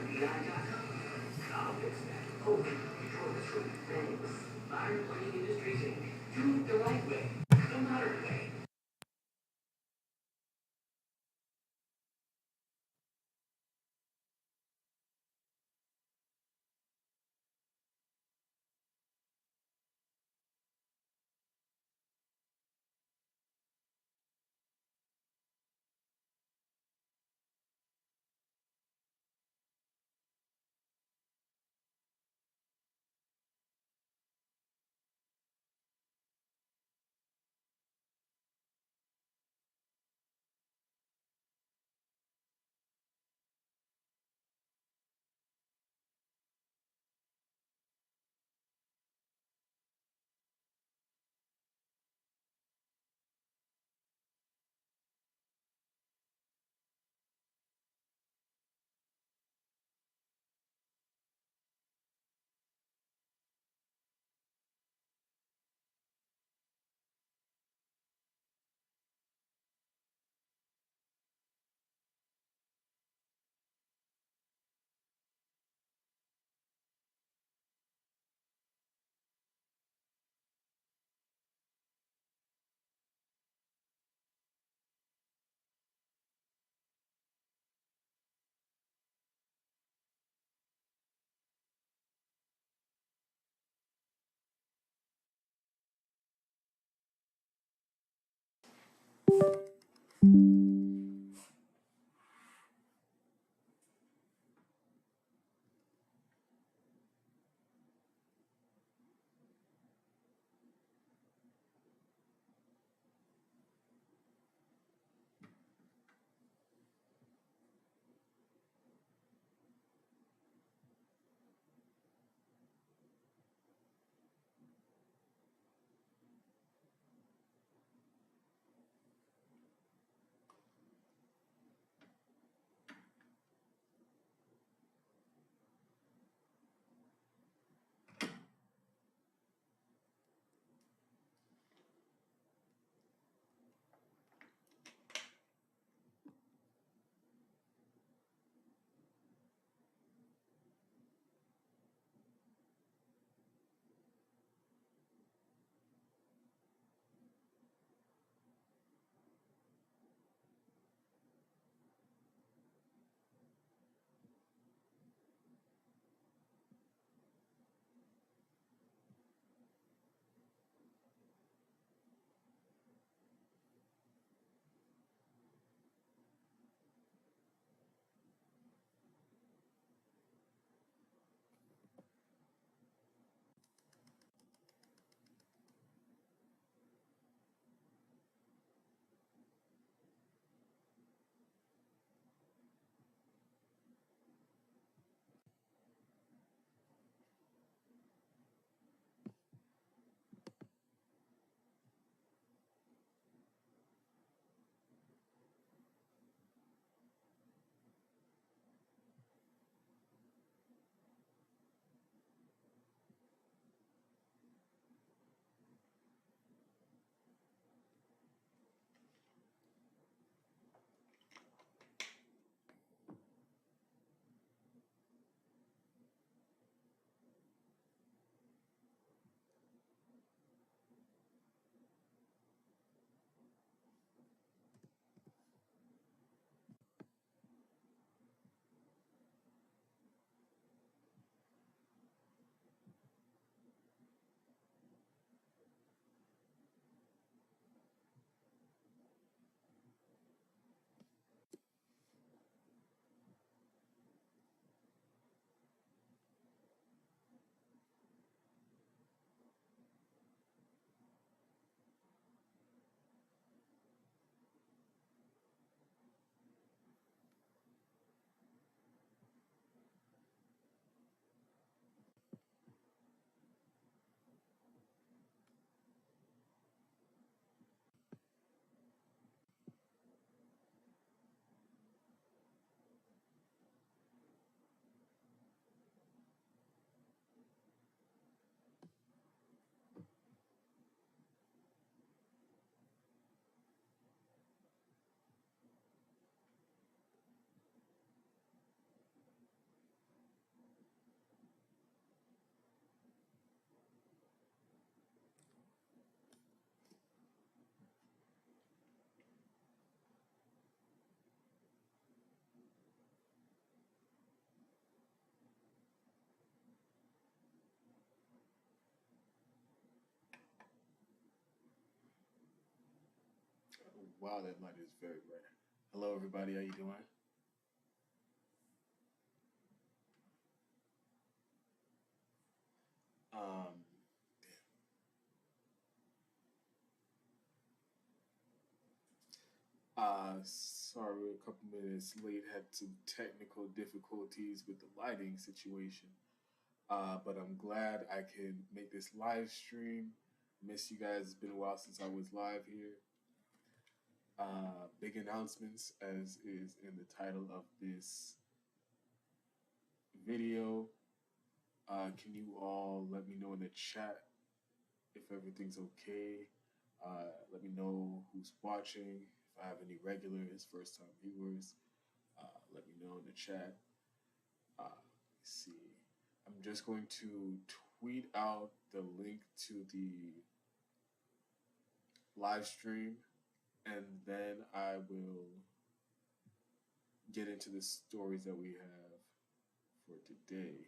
I'll fix that. Oh, control this room. Thanks. Iron Plating Industries Inc. Do the right way. The modern way. Wow, that light is very bright. Hello, everybody. How you doing? Um, sorry, we're a couple minutes late. Had some technical difficulties with the lighting situation. But I'm glad I can make this live stream. Miss you guys. It's been a while since I was live here. Big announcements, as is in the title of this video. Can you all let me know in the chat if everything's okay? Let me know who's watching. If I have any regulars, first time viewers, let me know in the chat. Let's see. I'm just going to tweet out the link to the live stream and then I will get into the stories that we have for today.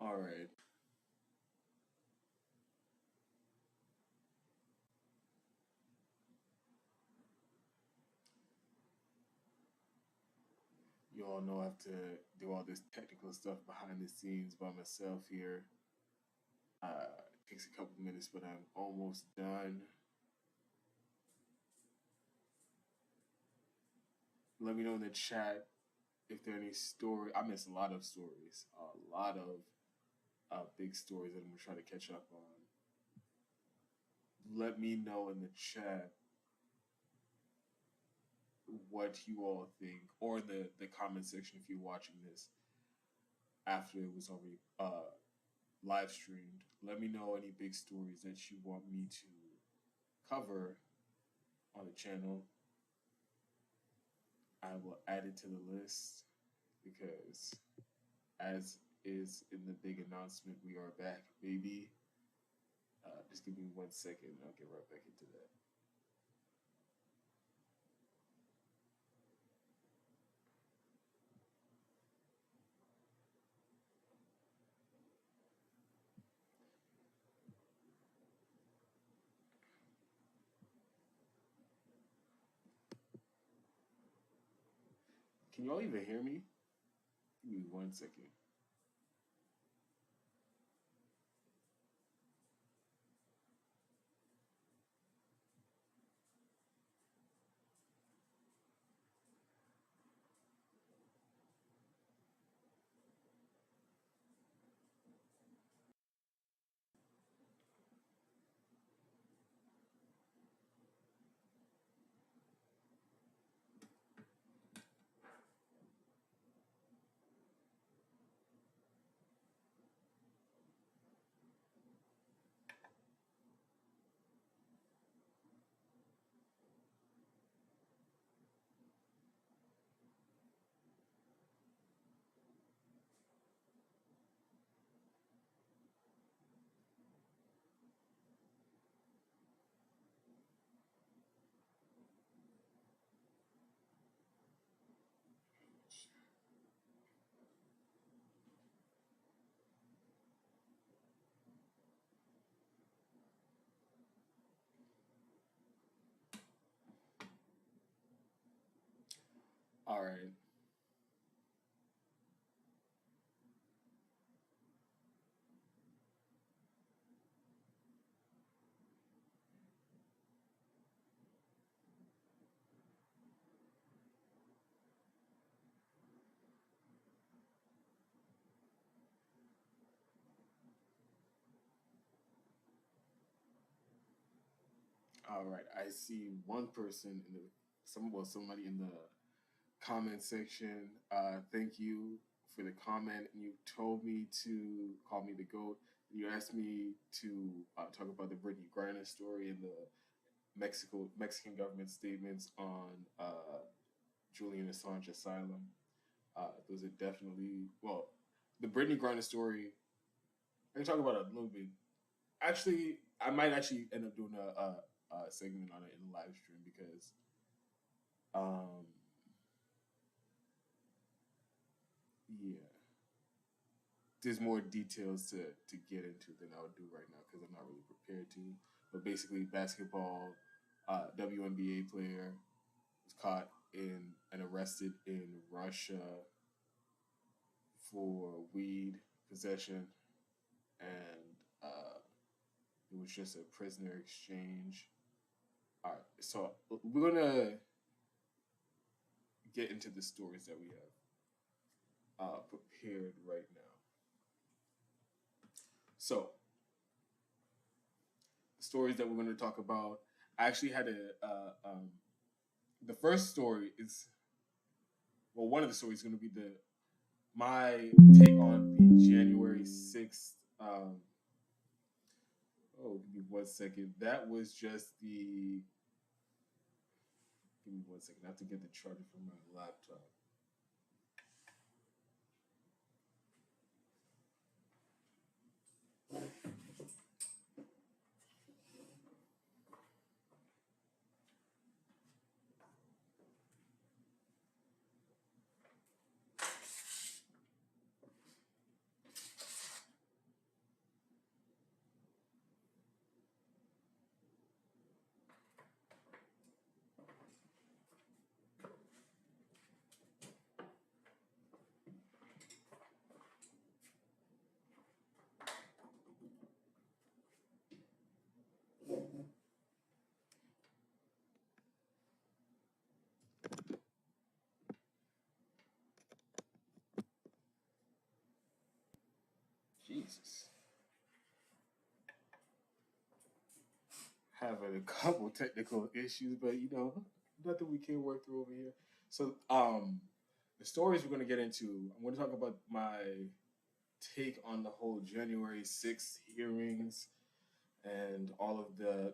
All right. You all know I have to do all this technical stuff behind the scenes by myself here. It takes a couple minutes, but I'm almost done. Let me know in the chat if there are any story. I missed a lot of stories, a lot of big stories that I'm gonna try to catch up on. Let me know in the chat what you all think, or in the comment section if you're watching this after it was already live streamed. Let me know any big stories that you want me to cover on the channel. I will add it to the list because, as is in the big announcement, we are back, baby. Just give me 1 second and I'll get right back into that. Can you all even hear me? Give me 1 second. All right. All right. I see one person in the somebody in the comment section. Thank you for the comment. And you told me to call me the GOAT. You asked me to talk about the Brittany Garner story and the Mexican government statements on Julian Assange asylum. Those are definitely the Brittany Griner story. I can talk about it a little bit. Actually, I might actually end up doing a segment on it in the live stream because um, yeah, there's more details to get into than I would do right now because I'm not really prepared to. But basically, basketball WNBA player was caught in and arrested in Russia for weed possession, and it was just a prisoner exchange. All right, so we're gonna get into the stories that we have prepared right now. So, the stories that we're going to talk about, I actually had the first story is, one of the stories is going to be my take on the January 6th. Give me 1 second. That was just the. Give me 1 second. I have to get the charger from my laptop. Jesus. Having a couple technical issues, but nothing we can't work through over here. So, the stories we're going to get into, I'm going to talk about my take on the whole January 6th hearings and all of the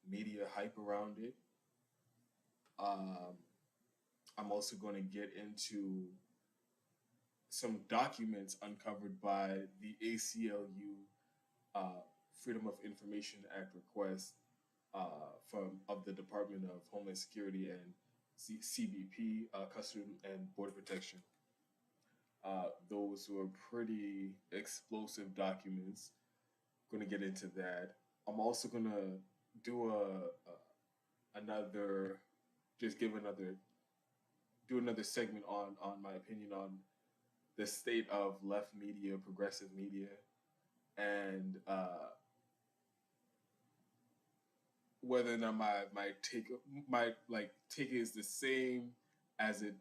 media hype around it. I'm also going to get into some documents uncovered by the ACLU Freedom of Information Act request from of the Department of Homeland Security and CBP, Customs and Border Protection. Those were pretty explosive documents. Going to get into that. I'm also going to do another, just give another, do another segment on my opinion on the state of left media, progressive media, and whether or not my take is the same as it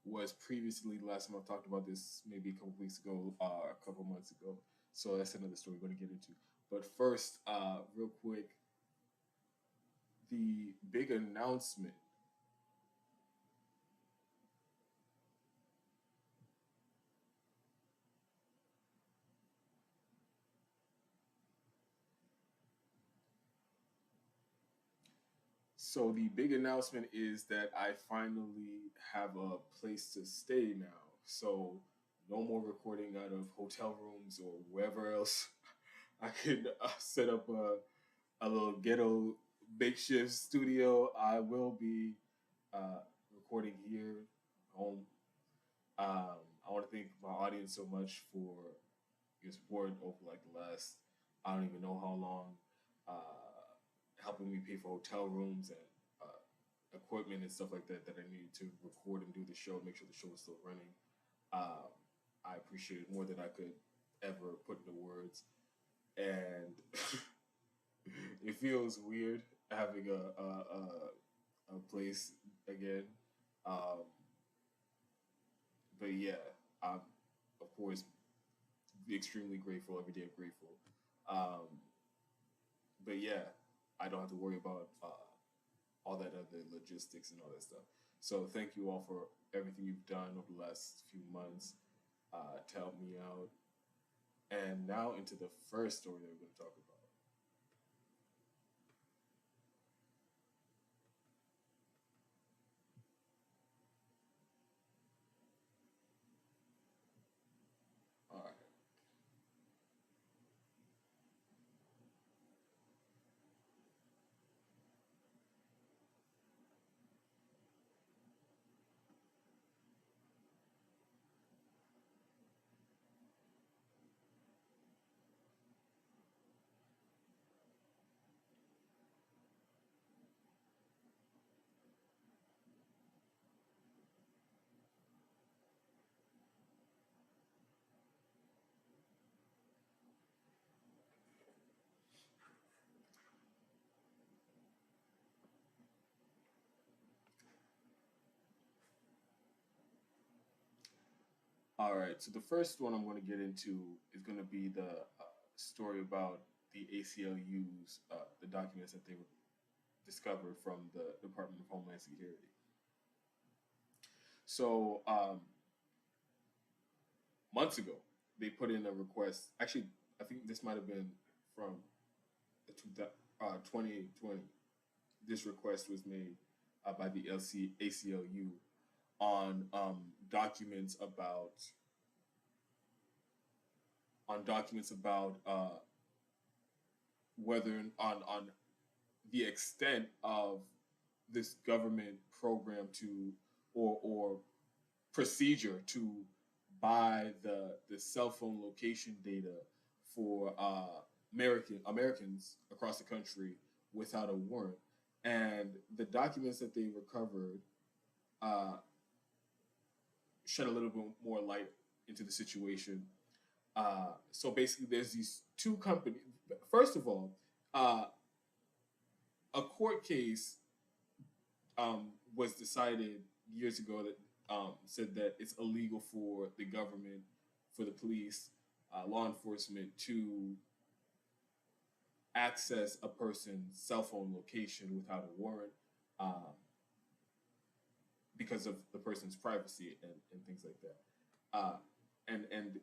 was previously. Last time I talked about this maybe a couple weeks ago, a couple months ago. So that's another story we're going to get into. But first, real quick, the big announcement. So the big announcement is that I finally have a place to stay now. So no more recording out of hotel rooms or wherever else I could set up a little ghetto makeshift studio. I will be recording here home. I want to thank my audience so much for your support over like the last, I don't even know how long, helping me pay for hotel rooms and equipment and stuff like that I needed to record and do the show, make sure the show is still running. I appreciate it more than I could ever put into words, and it feels weird having a place again. Um, but yeah, I'm of course extremely grateful. Every day I'm grateful. Um, but yeah, I don't have to worry about all that other logistics and all that stuff. So thank you all for everything you've done over the last few months to help me out. And now into the first story that we're going to talk about. All right. All right. So the first one I'm going to get into is going to be the story about the ACLU's the documents that they discovered from the Department of Homeland Security. So months ago, they put in a request. Actually, I think this might have been from the 2020. This request was made by the ACLU on documents about whether on the extent of this government program to or procedure to buy the cell phone location data for Americans across the country without a warrant. And the documents that they recovered uh, shed a little bit more light into the situation. So basically, there's these two companies. First of all, a court case was decided years ago that said that it's illegal for the government, for the police, law enforcement to access a person's cell phone location without a warrant because of the person's privacy and things like that. And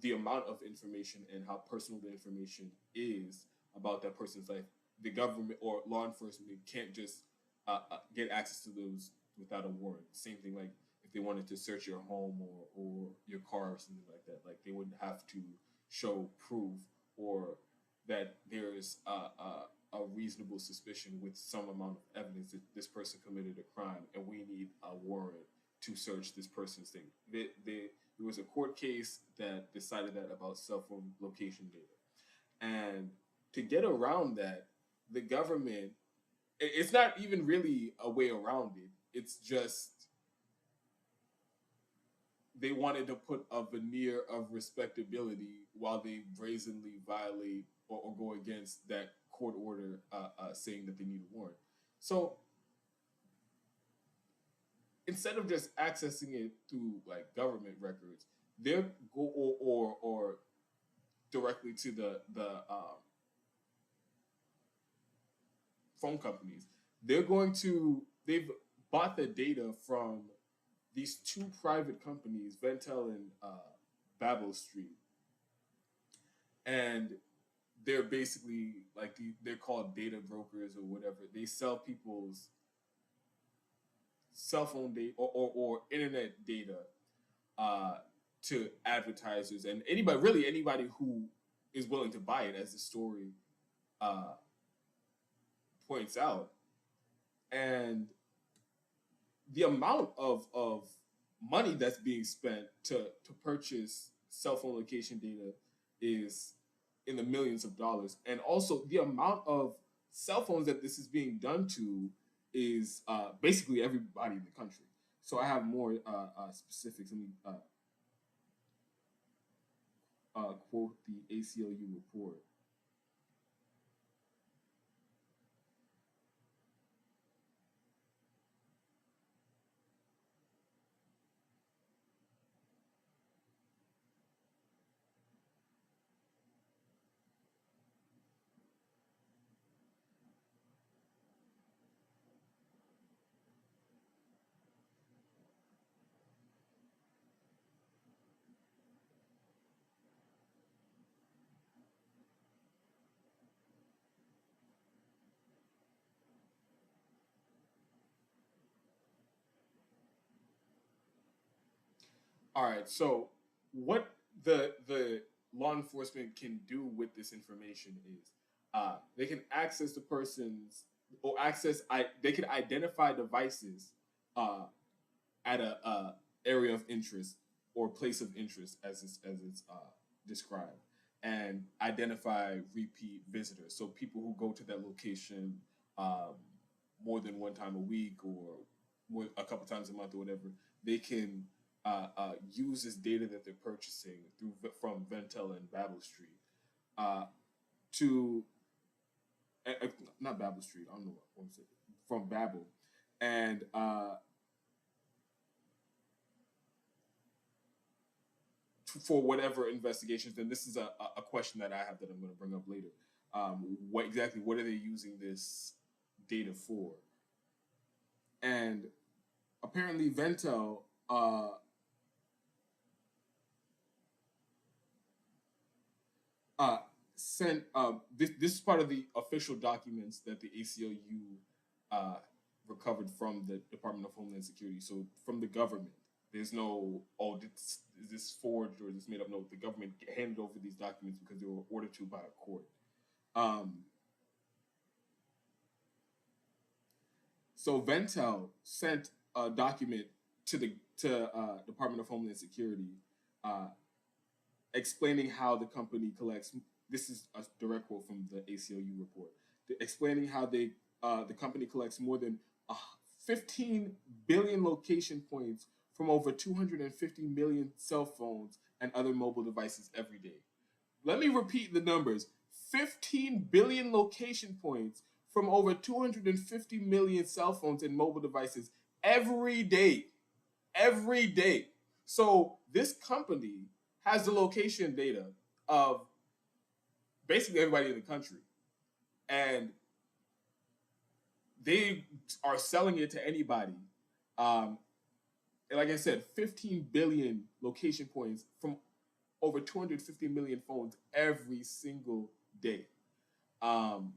the amount of information and how personal the information is about that person's life, the government or law enforcement can't just get access to those without a warrant. Same thing like if they wanted to search your home or your car or something like that, like they would have to show proof or that there's a reasonable suspicion with some amount of evidence that this person committed a crime and we need a warrant to search this person's thing. There was a court case that decided that about cell phone location data. And to get around that, the government, it's not even really a way around it. It's just they wanted to put a veneer of respectability while they brazenly violate or go against that court order saying that they need a warrant. So instead of just accessing it through like government records, they're go or directly to the phone companies. They've bought the data from these two private companies, Ventel and Babel Street, and they're basically like they're called data brokers or whatever. They sell people's cell phone data or internet data to advertisers and anybody who is willing to buy it, as the story uh, points out. And the amount of money that's being spent to purchase cell phone location data is in the millions of dollars. And also the amount of cell phones that this is being done to is basically everybody in the country. So I have more specifics. Let me quote the ACLU report. All right. So what the law enforcement can do with this information is they can access the person's or access they can identify devices uh, at a area of interest or place of interest as it's described, and identify repeat visitors. So people who go to that location um, more than one time a week or a couple times a month or whatever, they can use this data that they're purchasing from Ventel and Babel Street uh, to uh, not Babel Street. I don't know what I'm saying, from Babel, and for whatever investigations. Then this is a question that I have that I'm going to bring up later. What are they using this data for? And apparently, Ventel uh, sent this is part of the official documents that the ACLU uh, recovered from the Department of Homeland Security. So from the government, there's no is this forged or is this made up? No, the government handed over these documents because they were ordered to by a court. Um, so Ventel sent a document to the Department of Homeland Security uh, explaining how the company collects. This is a direct quote from the ACLU report. Explaining how the company collects more than 15 billion location points from over 250 million cell phones and other mobile devices every day. Let me repeat the numbers: 15 billion location points from over 250 million cell phones and mobile devices every day. Every day. So this company has the location data of basically everybody in the country, and they are selling it to anybody. And like I said, 15 billion location points from over 250 million phones every single day. Um,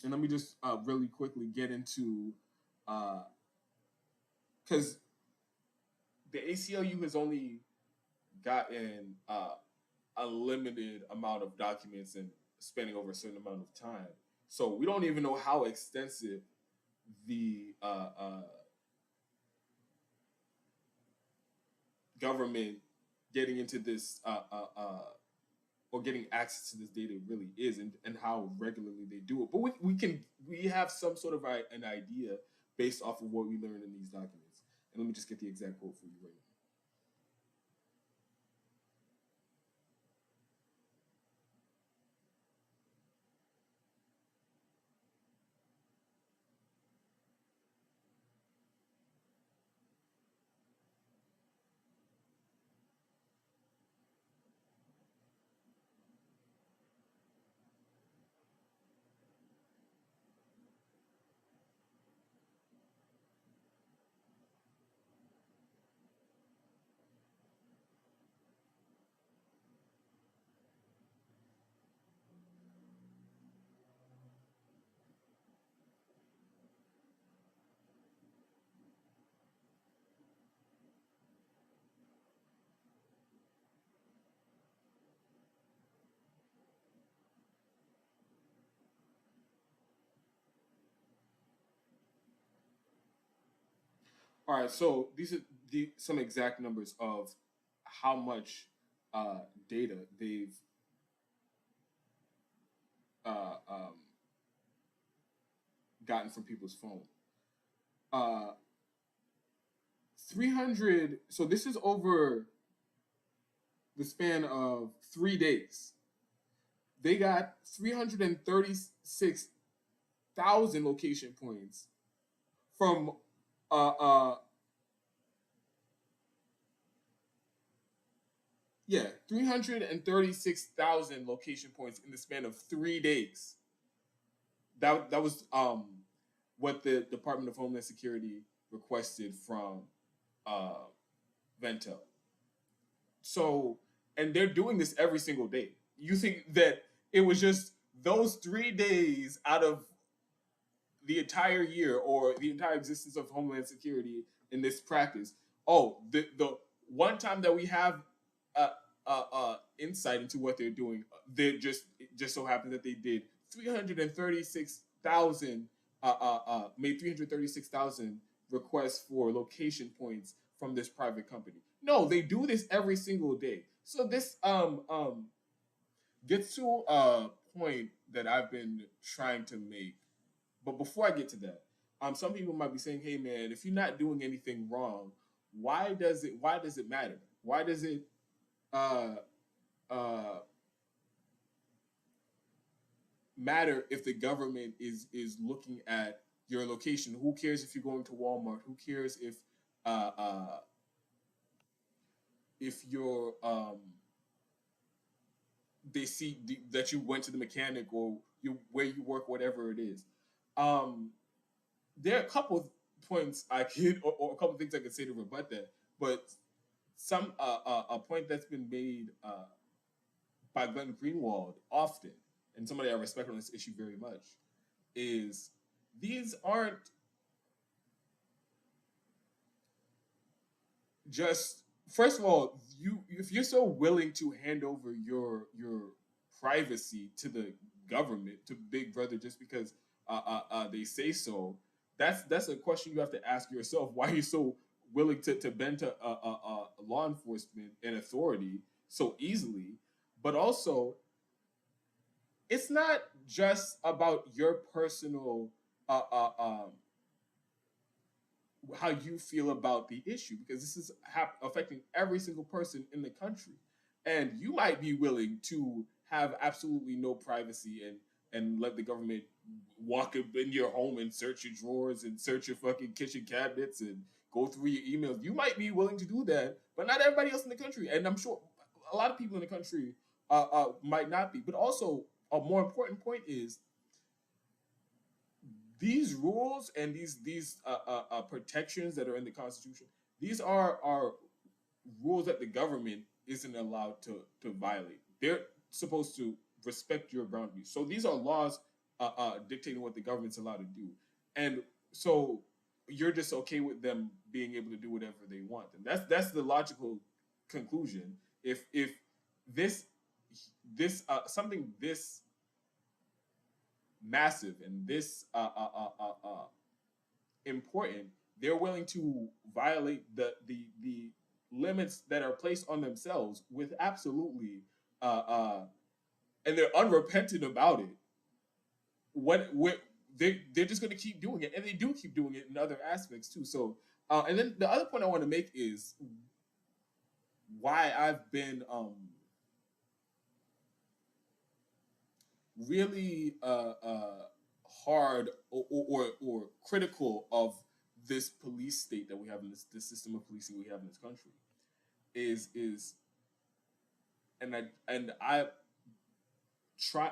and let me just really quickly get into because the ACLU has only gotten a limited amount of documents and spanning over a certain amount of time. So we don't even know how extensive the government getting into this or getting access to this data really is, and how regularly they do it. But we have some sort of an idea based off of what we learned in these documents. And let me just get the exact quote for you right now. All right, so these are some exact numbers of how much data they've uh, um, gotten from people's phone. Uh, 300. So this is over the span of 3 days. They got 336,000 location points from uh, uh, yeah, 336,000 location points in the span of 3 days. That was what the Department of Homeland Security requested from uh, Ventel. So, and they're doing this every single day. You think that it was just those 3 days out of the entire year or the entire existence of Homeland Security in this practice. Oh, the one time that we have insight into what they're doing, they just so happens that they did 336,000 made 336,000 requests for location points from this private company. No, they do this every single day. So this gets to a point that I've been trying to make. But before I get to that, some people might be saying, "Hey, man, if you're not doing anything wrong, why does it matter? Why does it uh, uh, matter if the government is looking at your location? Who cares if you're going to Walmart? Who cares uh, uh, if you're they see that you went to the mechanic or you where you work, whatever it is." Um, there are a couple of points I could, or a couple of things I could say to rebut that, but some a point that's been made by Glenn Greenwald often, and somebody I respect on this issue very much, is these aren't just, first of all, you if you're so willing to hand over your privacy to the government, to Big Brother, just because they say so, that's a question you have to ask yourself. Why are you so willing to bend to law enforcement and authority so easily? But also, it's not just about your personal how you feel about the issue, because this is affecting every single person in the country, and you might be willing to have absolutely no privacy and let the government walk up in your home and search your drawers and search your fucking kitchen cabinets and go through your emails. You might be willing to do that, but not everybody else in the country, and I'm sure a lot of people in the country might not be. But also, a more important point is these rules and these protections that are in the Constitution. These are rules that the government isn't allowed to violate. They're supposed to respect your boundaries. So these are laws dictating what the government's allowed to do, and so you're just okay with them being able to do whatever they want. And that's the logical conclusion. If this something this massive and this important, they're willing to violate the limits that are placed on themselves with absolutely and they're unrepentant about it. What they're just going to keep doing it, and they do keep doing it in other aspects too. So and then the other point I want to make is why I've been really hard or critical of this police state that we have in this system of policing we have in this country is and I try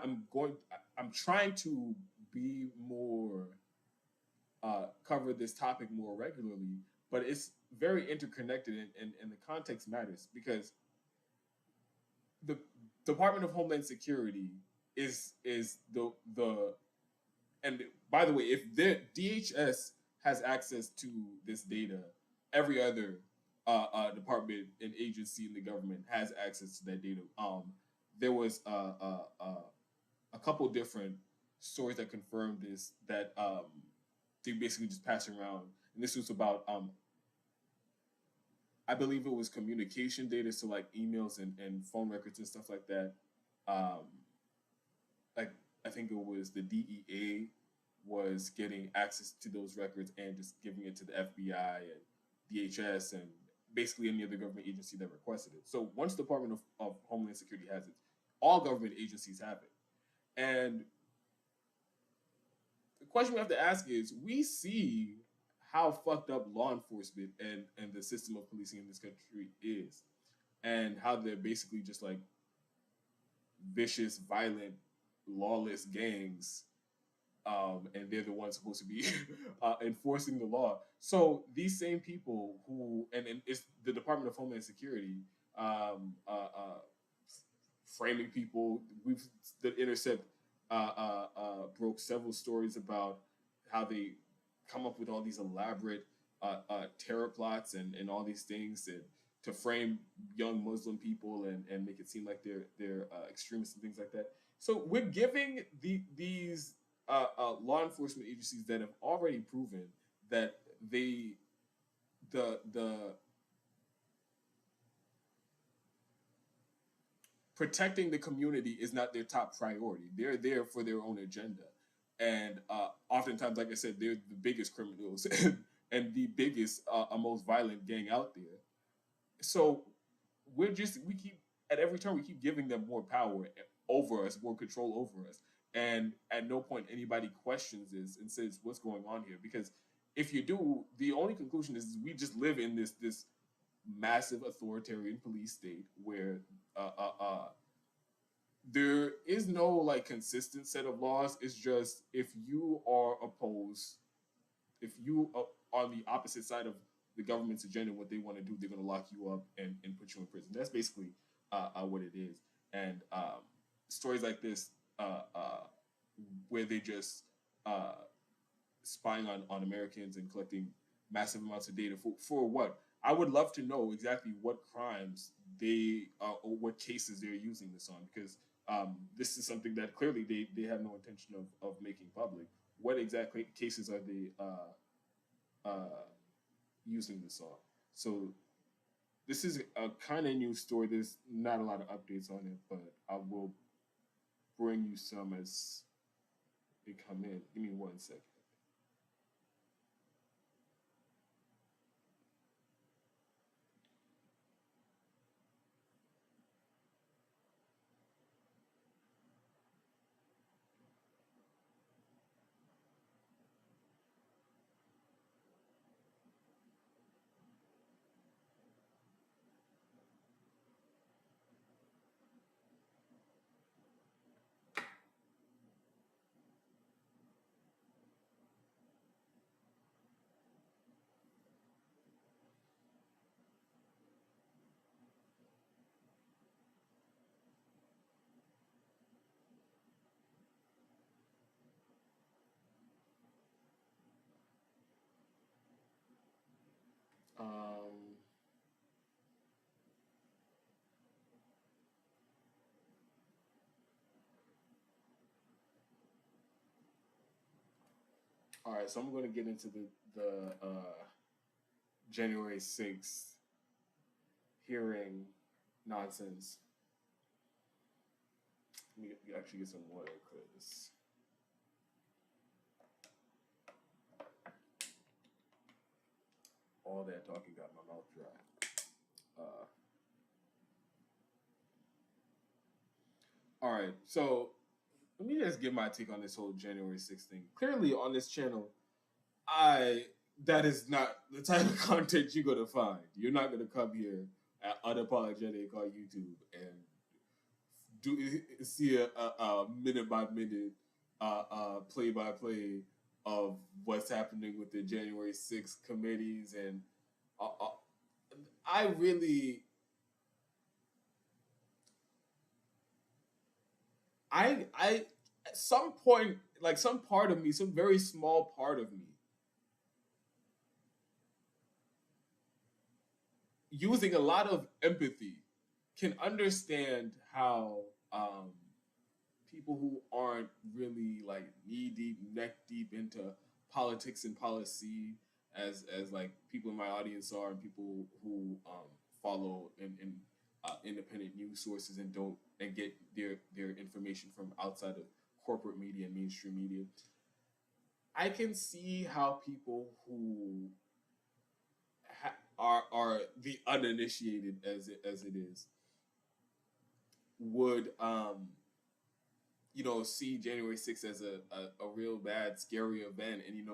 I'm trying to be more cover this topic more regularly, but it's very interconnected and the context matters, because the Department of Homeland Security is the and by the way, if the DHS has access to this data, every other department and agency in the government has access to that data. There was a couple different stories that confirmed this, that they basically just passing around, and this was about I believe it was communication data, so like emails and phone records and stuff like that. Um, like I think it was the DEA was getting access to those records and just giving it to the FBI and DHS and basically any other government agency that requested it. So once the Department of Homeland Security has it, all government agencies have it. And the question we have to ask is, we see how fucked up law enforcement and the system of policing in this country is, and how they're basically just like vicious, violent, lawless gangs, and they're the ones supposed to be enforcing the law. So these same people who, and it's the Department of Homeland Security, framing people, we've that intercept broke several stories about how they come up with all these elaborate terror plots and all these things to frame young Muslim people and make it seem like they're extremists and things like that. So we're giving these law enforcement agencies that have already proven that they the protecting the community is not their top priority. They're there for their own agenda, and oftentimes, like I said, they're the biggest criminals and the biggest, most violent gang out there. So we keep at every turn we keep giving them more power over us, more control over us, and at no point anybody questions this and says what's going on here. Because if you do, the only conclusion is we just live in this massive authoritarian police state where uh, uh, uh, there is no like consistent set of laws. It's just if you are opposed, if you are on the opposite side of the government's agenda, what they want to do, they're going to lock you up and put you in prison. That's basically what it is. And stories like this, where they just spying on Americans and collecting massive amounts of data for what? I would love to know exactly what crimes they or what cases they're using this on, because this is something that clearly they have no intention of making public. What exact cases are they using this on? So this is a kind of new story. There's not a lot of updates on it, but I will bring you some as they come in. Give me 1 second. Um, all right, so I'm going to get into the January 6th hearing nonsense. Let me actually get some water because all that talking got my mouth dry. All right, so let me just give my take on this whole January 6th thing. Clearly, on this channel, that is not the type of content you're gonna find. You're not gonna come here at unapologetic on YouTube and see a minute by minute, play by play of what's happening with the January 6th committees, and I really, at some point, like some part of me, some very small part of me, using a lot of empathy, can understand how people who aren't really like knee deep, neck deep into politics and policy, as like people in my audience are, and people who follow in independent news sources and don't and get their information from outside of corporate media and mainstream media. I can see how people who are the uninitiated, as it is, would see January 6th as a real bad, scary event, and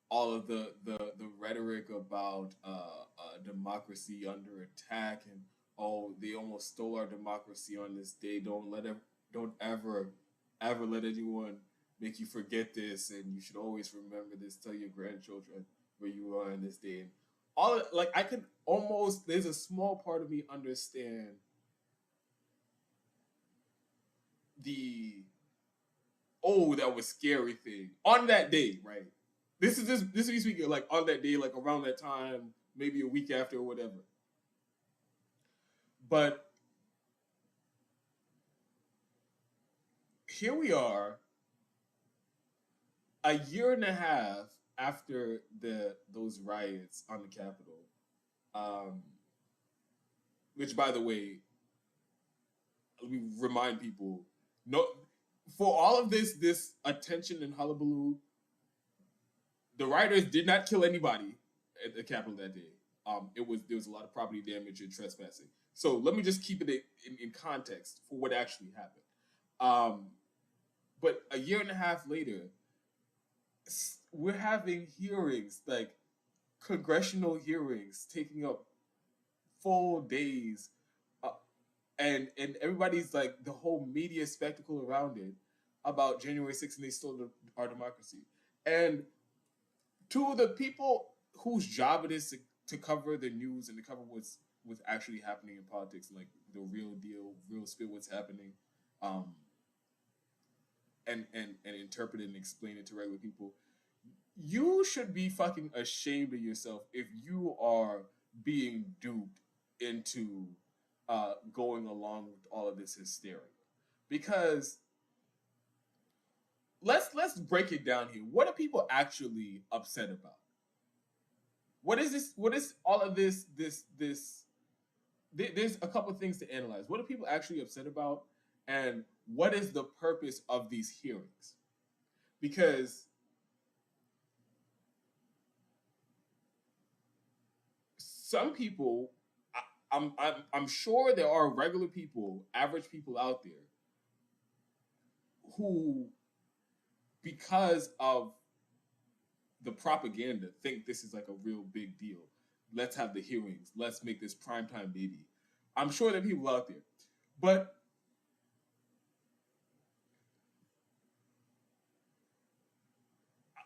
all of the rhetoric about democracy under attack, and oh, they almost stole our democracy on this day. Don't ever let anyone make you forget this, and you should always remember this. Tell your grandchildren where you are on this day. And like I could almost, there's a small part of me understand the oh, that was scary thing on that day, right? This is me speaking like on that day, like around that time, maybe a week after or whatever. But here we are, a year and a half after those riots on the Capitol. Um, which, by the way, let me remind people, no, for all of this attention and hullabaloo, the rioters did not kill anybody at the Capitol that day. There was a lot of property damage and trespassing. So let me just keep it in context for what actually happened. But a year and a half later, we're having hearings, like congressional hearings, taking up full days, uh, and everybody's like the whole media spectacle around it about January 6th, and they stole our democracy. And to the people whose job it is to cover the news and to cover what's actually happening in politics, like the real deal, real spit, what's happening, um, and interpret it and explain it to regular people. You should be fucking ashamed of yourself if you are being duped into going along with all of this hysteria. Because let's break it down here. What are people actually upset about? What is this? What is all of this? There's a couple of things to analyze. What are people actually upset about, and what is the purpose of these hearings? Because some people, I'm sure there are regular people, average people out there, who, because of the propaganda, think this is like a real big deal. Let's have the hearings. Let's make this primetime baby. I'm sure there are people out there, but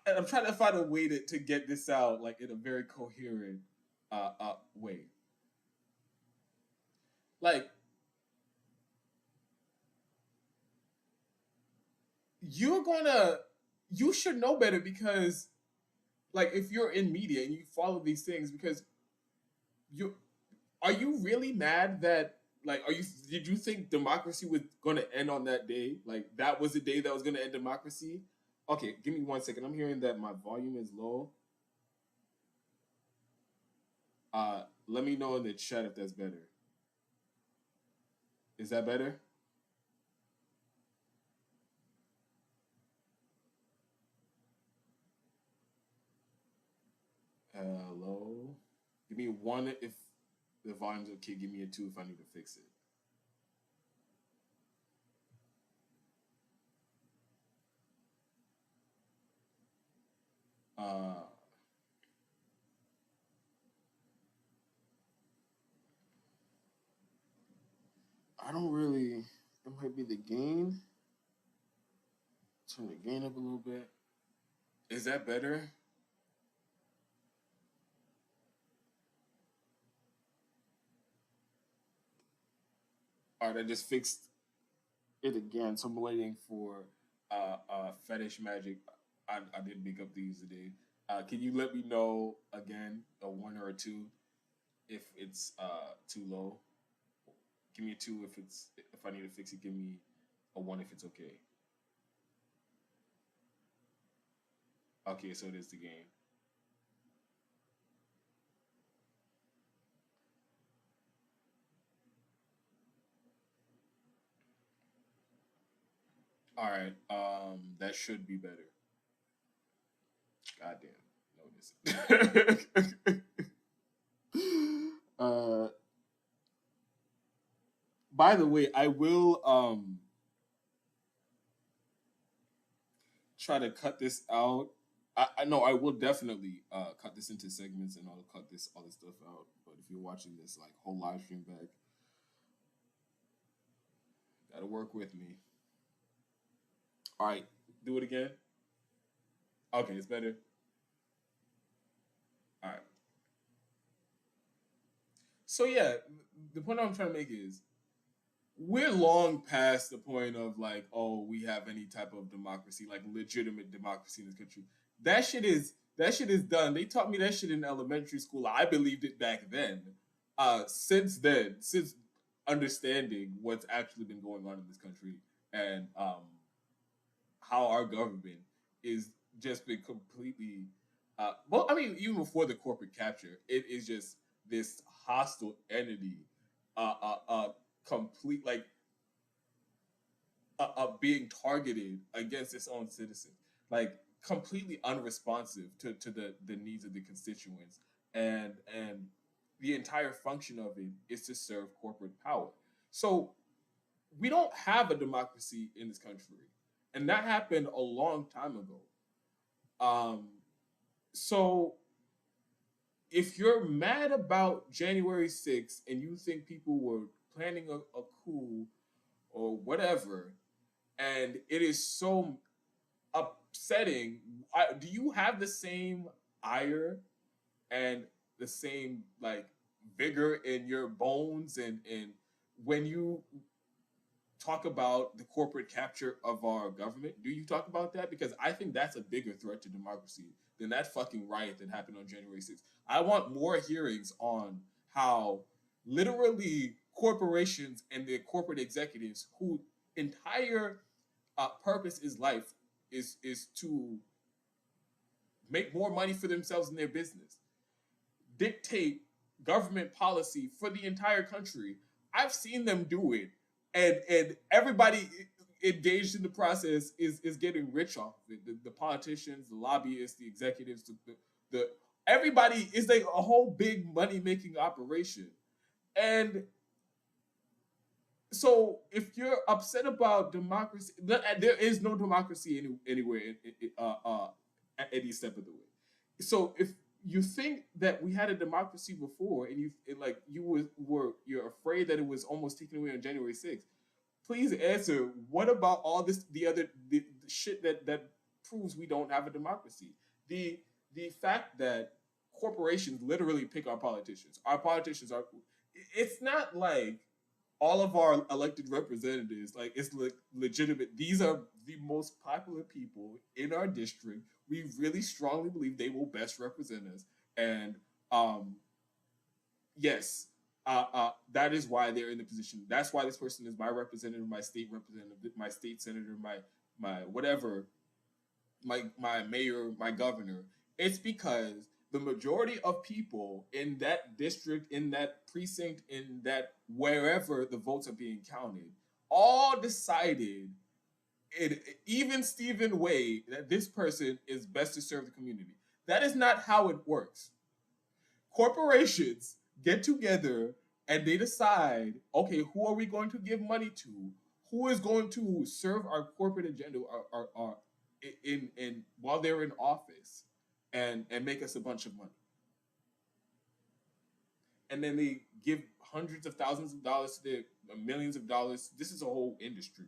I'm trying to find a way to get this out like in a very coherent way. Like, you should know better, because like if you're in media and you follow these things, because you are you really mad that, like, did you think democracy was going to end on that day? Like that was the day that was going to end democracy? Okay, give me 1 second. I'm hearing that my volume is low. Let me know in the chat if that's better. Is that better? Hello? Give me 1 if the volume's okay. Give me a 2 if I need to fix it. I don't really. It might be the gain. Turn the gain up a little bit. Is that better? All right, I just fixed it again. So I'm waiting for Fetish Magic. I did make up these today. Can you let me know again, a 1 or a 2, if it's too low? Give me a 2 if I need to fix it. Give me a 1 if it's okay. Okay, so it is the gain. All right, that should be better. Goddamn, notice. By the way, I will try to cut this out. I know I will definitely cut this into segments, and I'll cut all this stuff out. But if you're watching this like whole live stream back, gotta work with me. All right, do it again. Okay, it's better. All right. So yeah, the point I'm trying to make is we're long past the point of like, oh, we have any type of democracy, like legitimate democracy in this country. That shit is done. They taught me that shit in elementary school. I believed it back then. Since then, since understanding what's actually been going on in this country and how our government is just been completely well, I mean, even before the corporate capture, it is just this hostile entity, complete like being targeted against its own citizens, like completely unresponsive to the needs of the constituents, and the entire function of it is to serve corporate power. So we don't have a democracy in this country, and that happened a long time ago. Um, so if you're mad about January 6th and you think people were planning a coup or whatever, and it is so upsetting, do you have the same ire and the same like vigor in your bones and when you talk about the corporate capture of our government? Do you talk about that? Because I think that's a bigger threat to democracy than that fucking riot that happened on January 6th. I want more hearings on how literally corporations and their corporate executives who entire purpose is life is to make more money for themselves in their business, dictate government policy for the entire country. I've seen them do it, and everybody engaged in the process is getting rich off of it. The politicians, the lobbyists, the executives, the everybody is like a whole big money making operation. And so if you're upset about democracy, there is no democracy anywhere at any step of the way. So if you think that we had a democracy before and like you're afraid that it was almost taken away on January 6th, please answer what about all this the shit that proves we don't have a democracy. The fact that corporations literally pick our politicians are, it's not like all of our elected representatives, like it's legitimate. These are the most popular people in our district. We really strongly believe they will best represent us, and yes, that is why they're in the position. That's why this person is my representative, my state representative, my state senator, my whatever, my mayor, my governor. It's because the majority of people in that district, in that precinct, in that wherever the votes are being counted, all decided in even Stephen way that this person is best to serve the community. That is not how it works. Corporations get together and they decide, okay, who are we going to give money to? Who is going to serve our corporate agenda in while they're in office and make us a bunch of money? And then they give hundreds of thousands of dollars to their millions of dollars. This is a whole industry.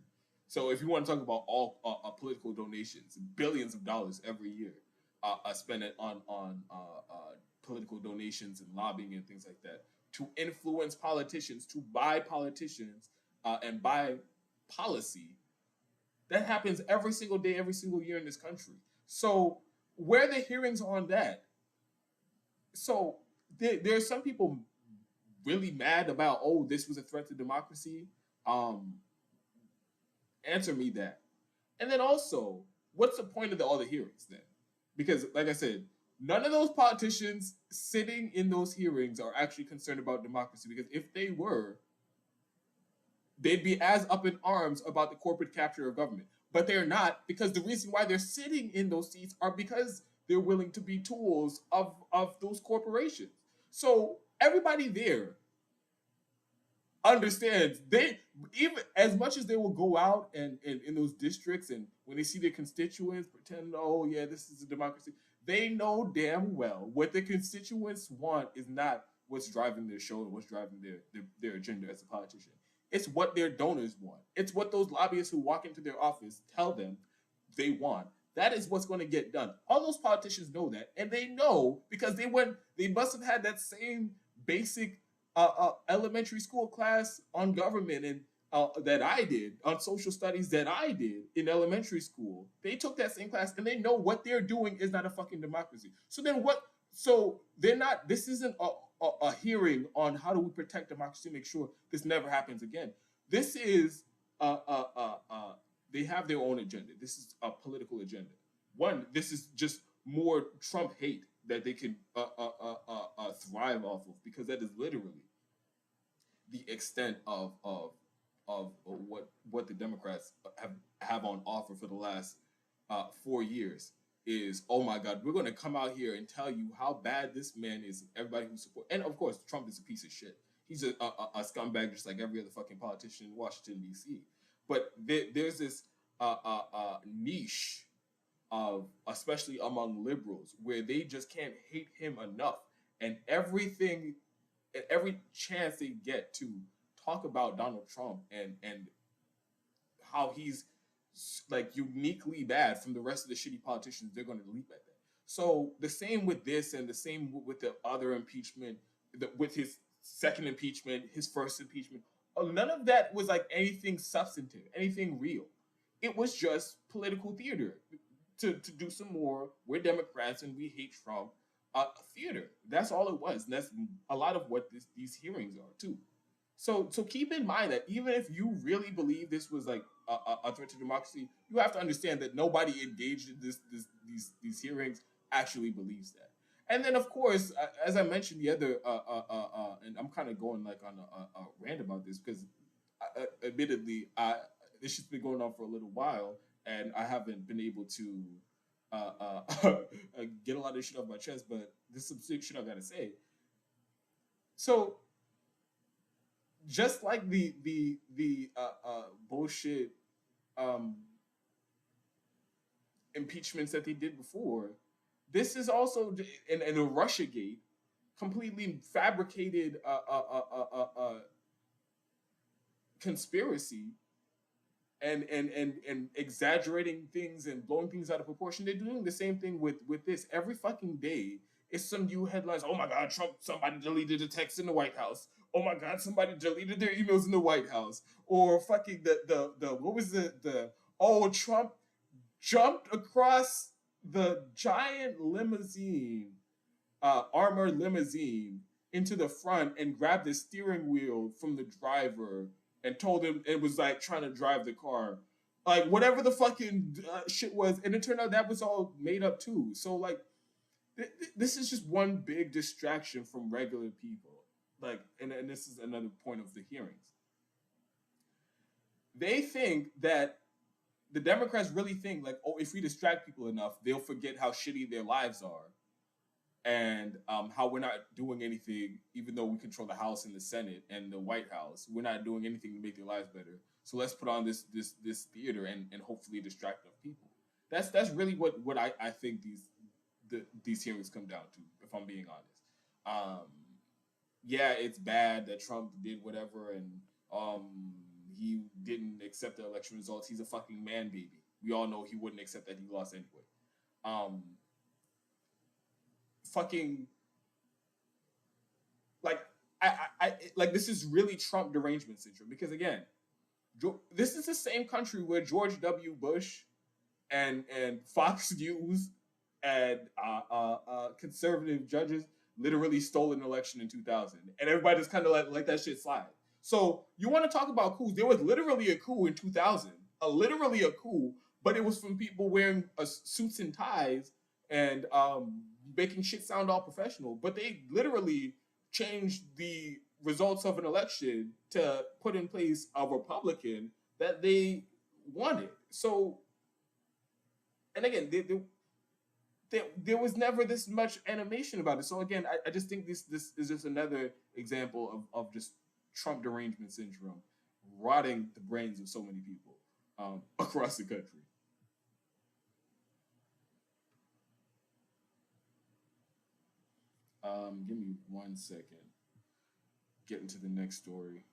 So if you want to talk about all political donations, billions of dollars every year spent on political donations and lobbying and things like that to influence politicians, to buy politicians and buy policy. That happens every single day, every single year in this country. So where are the hearings on that? So there's some people really mad about, oh, this was a threat to democracy. Um, Answer me that. And then also, what's the point of all the hearings then? Because, like I said, none of those politicians sitting in those hearings are actually concerned about democracy. Because if they were, they'd be as up in arms about the corporate capture of government. But they're not, because the reason why they're sitting in those seats are because they're willing to be tools of those corporations. So everybody there understands, they, even as much as they will go out and in those districts and when they see their constituents pretend, oh yeah, this is a democracy, they know damn well what the constituents want is not what's driving their show and what's driving their agenda as a politician. It's what their donors want. It's what those lobbyists who walk into their office tell them they want. That is what's going to get done. All those politicians know that, and they know because they must have had that same basic elementary school class on government and that I did, on social studies that I did in elementary school. They took that same class and they know what they're doing is not a fucking democracy. So then what? So they're not. This isn't a hearing on how do we protect democracy, make sure this never happens again. This is they have their own agenda. This is a political agenda. One, this is just more Trump hate that they can thrive off of, because that is literally the extent of what the Democrats have on offer for the last 4 years. Is, oh my God, we're going to come out here and tell you how bad this man is. Everybody who supports, and of course, Trump is a piece of shit. He's a scumbag, just like every other fucking politician in Washington D.C. But there's this niche of, especially among liberals, where they just can't hate him enough, and every chance they get to talk about Donald Trump and how he's like uniquely bad from the rest of the shitty politicians, they're going to leap at that. So the same with this, and the same with the other impeachment, with his second impeachment, his first impeachment. None of that was like anything substantive, anything real. It was just political theater to do some more. We're Democrats and we hate Trump. Theater. That's all it was. And that's a lot of what these hearings are too. So keep in mind that even if you really believe this was like a threat to democracy, you have to understand that nobody engaged in these hearings actually believes that. And then, of course, as I mentioned, the other and I'm kind of going like on a rant about this, because admittedly, this shit's been going on for a little while, and I haven't been able to get a lot of shit off my chest. But this is some sick shit I gotta say. So, just like the bullshit impeachments that they did before, this is also in a Russiagate, completely fabricated conspiracy and exaggerating things and blowing things out of proportion. They're doing the same thing with this every fucking day. It's some new headlines. Oh my God, Trump! Somebody deleted a text in the White House. Oh my God, somebody deleted their emails in the White House. Or fucking the what was the oh, Trump jumped across the giant limousine, armored limousine, into the front and grabbed the steering wheel from the driver and told him it was like trying to drive the car. Like whatever the fucking shit was. And it turned out that was all made up too. So like, this is just one big distraction from regular people. Like, and this is another point of the hearings. They think that the Democrats really think like, oh, if we distract people enough, they'll forget how shitty their lives are, and how we're not doing anything, even though we control the House and the Senate and the White House. We're not doing anything to make their lives better. So let's put on this theater and hopefully distract enough people. That's really what I think these hearings come down to, if I'm being honest. Yeah, it's bad that Trump did whatever, and he didn't accept the election results. He's a fucking man baby. We all know he wouldn't accept that he lost anyway. Fucking like I like, this is really Trump derangement syndrome, because again, this is the same country where George W. Bush and Fox News and conservative judges literally stole an election in 2000, and everybody just kind of let that shit slide. So you want to talk about coups? There was literally a coup in 2000, literally a coup, but it was from people wearing suits and ties and making shit sound all professional. But they literally changed the results of an election to put in place a Republican that they wanted. So, and again, there was never this much animation about it. So again, I just think this is just another example of just Trump derangement syndrome rotting the brains of so many people across the country. Give me 1 second. Get into the next story.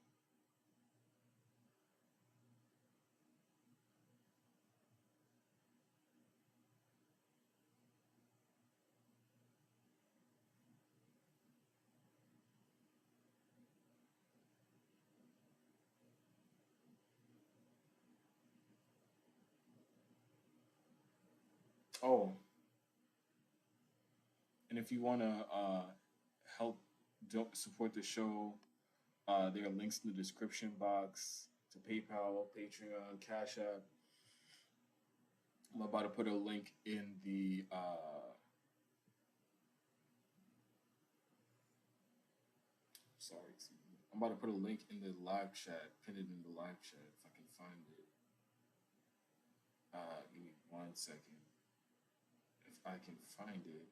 Oh, and if you want to help support the show, there are links in the description box to PayPal, Patreon, Cash App. I'm about to put a link in the sorry, excuse me. I'm about to put a link in the live chat, pin it in the live chat if I can find it. Give me 1 second. If I can find it.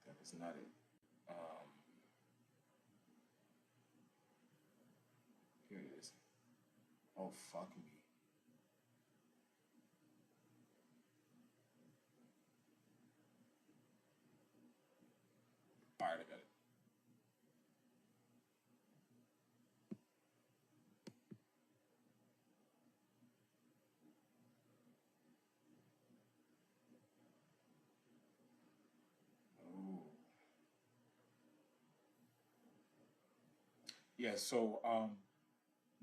That is not it. Here it is. Oh, fuck me. All right, I got it. Oh. Yeah, so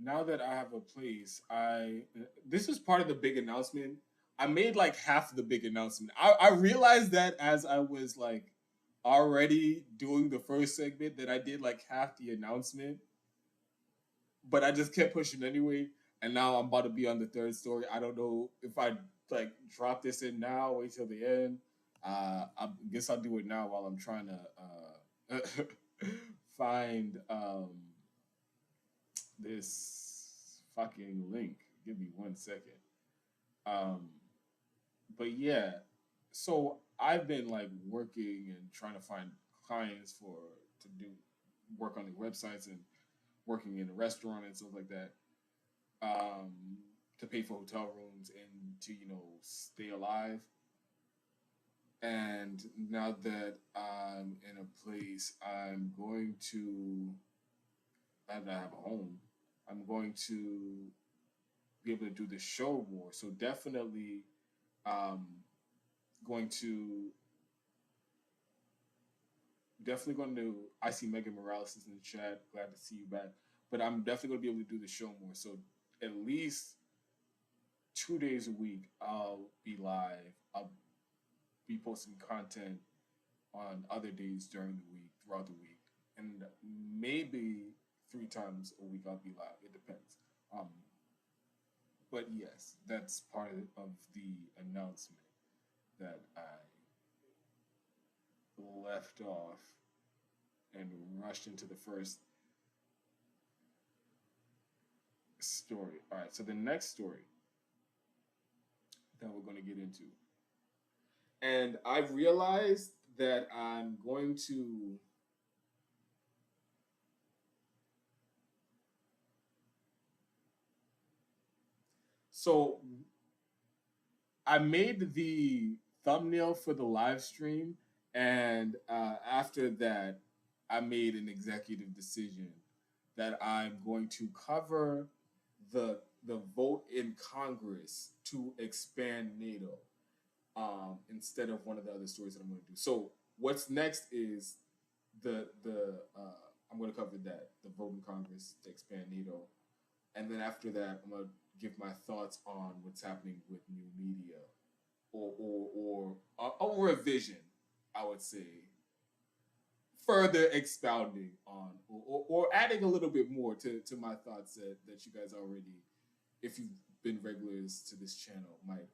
now that I have a place, I this is part of the big announcement. I made like half the big announcement. I realized that as I was like already doing the first segment that I did like half the announcement, but I just kept pushing anyway. And now I'm about to be on the third story. I don't know if I like drop this in now, wait till the end. I guess I'll do it now while I'm trying to find this fucking link. Give me 1 second. Um, but yeah, so I've been like working and trying to find clients for to do work on the websites and working in a restaurant and stuff like that. Um, to pay for hotel rooms and to stay alive. And now that I'm in a place, I'm going to, now that I have a home, I'm going to be able to do the show more. So definitely um, going to I see Megan Morales is in the chat. Glad to see you back. But I'm definitely going to be able to do the show more. So at least 2 days a week I'll be live. I'll be posting content on other days during the week, throughout the week, and maybe 3 times a week I'll be live. It depends. Um, but yes, that's part of the announcement that I left off and rushed into the first story. All right, so the next story that we're going to get into, and I've realized that I'm going to so I made the thumbnail for the live stream, and after that, I made an executive decision that I'm going to cover the vote in Congress to expand NATO instead of one of the other stories that I'm going to do. So what's next is the I'm going to cover that, the vote in Congress to expand NATO, and then after that, I'm going to give my thoughts on what's happening with new media or a revision, I would say, further expounding on or adding a little bit more to my thoughts that you guys already, if you've been regulars to this channel, might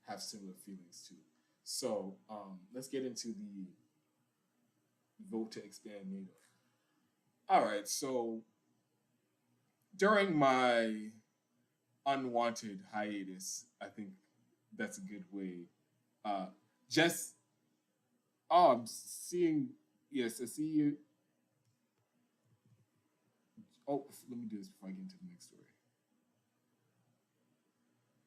have similar feelings to. So let's get into the vote to expand NATO. All right, so during my unwanted hiatus, I think that's a good way. Just I'm seeing. Yes, I see you. Oh, let me do this before I get into the next story.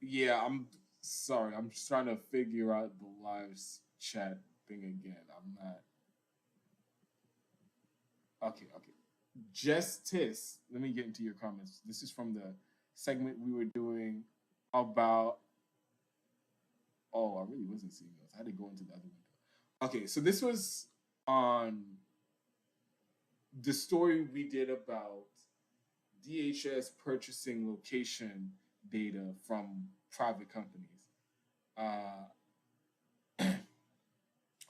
Yeah, I'm sorry. I'm just trying to figure out the live chat thing again. I'm not. Okay, okay. Justice. Let me get into your comments. This is from the segment we were doing about. Oh, I really wasn't seeing those. I had to go into the other window. Okay, so this was on the story we did about DHS purchasing location data from private companies. Uh,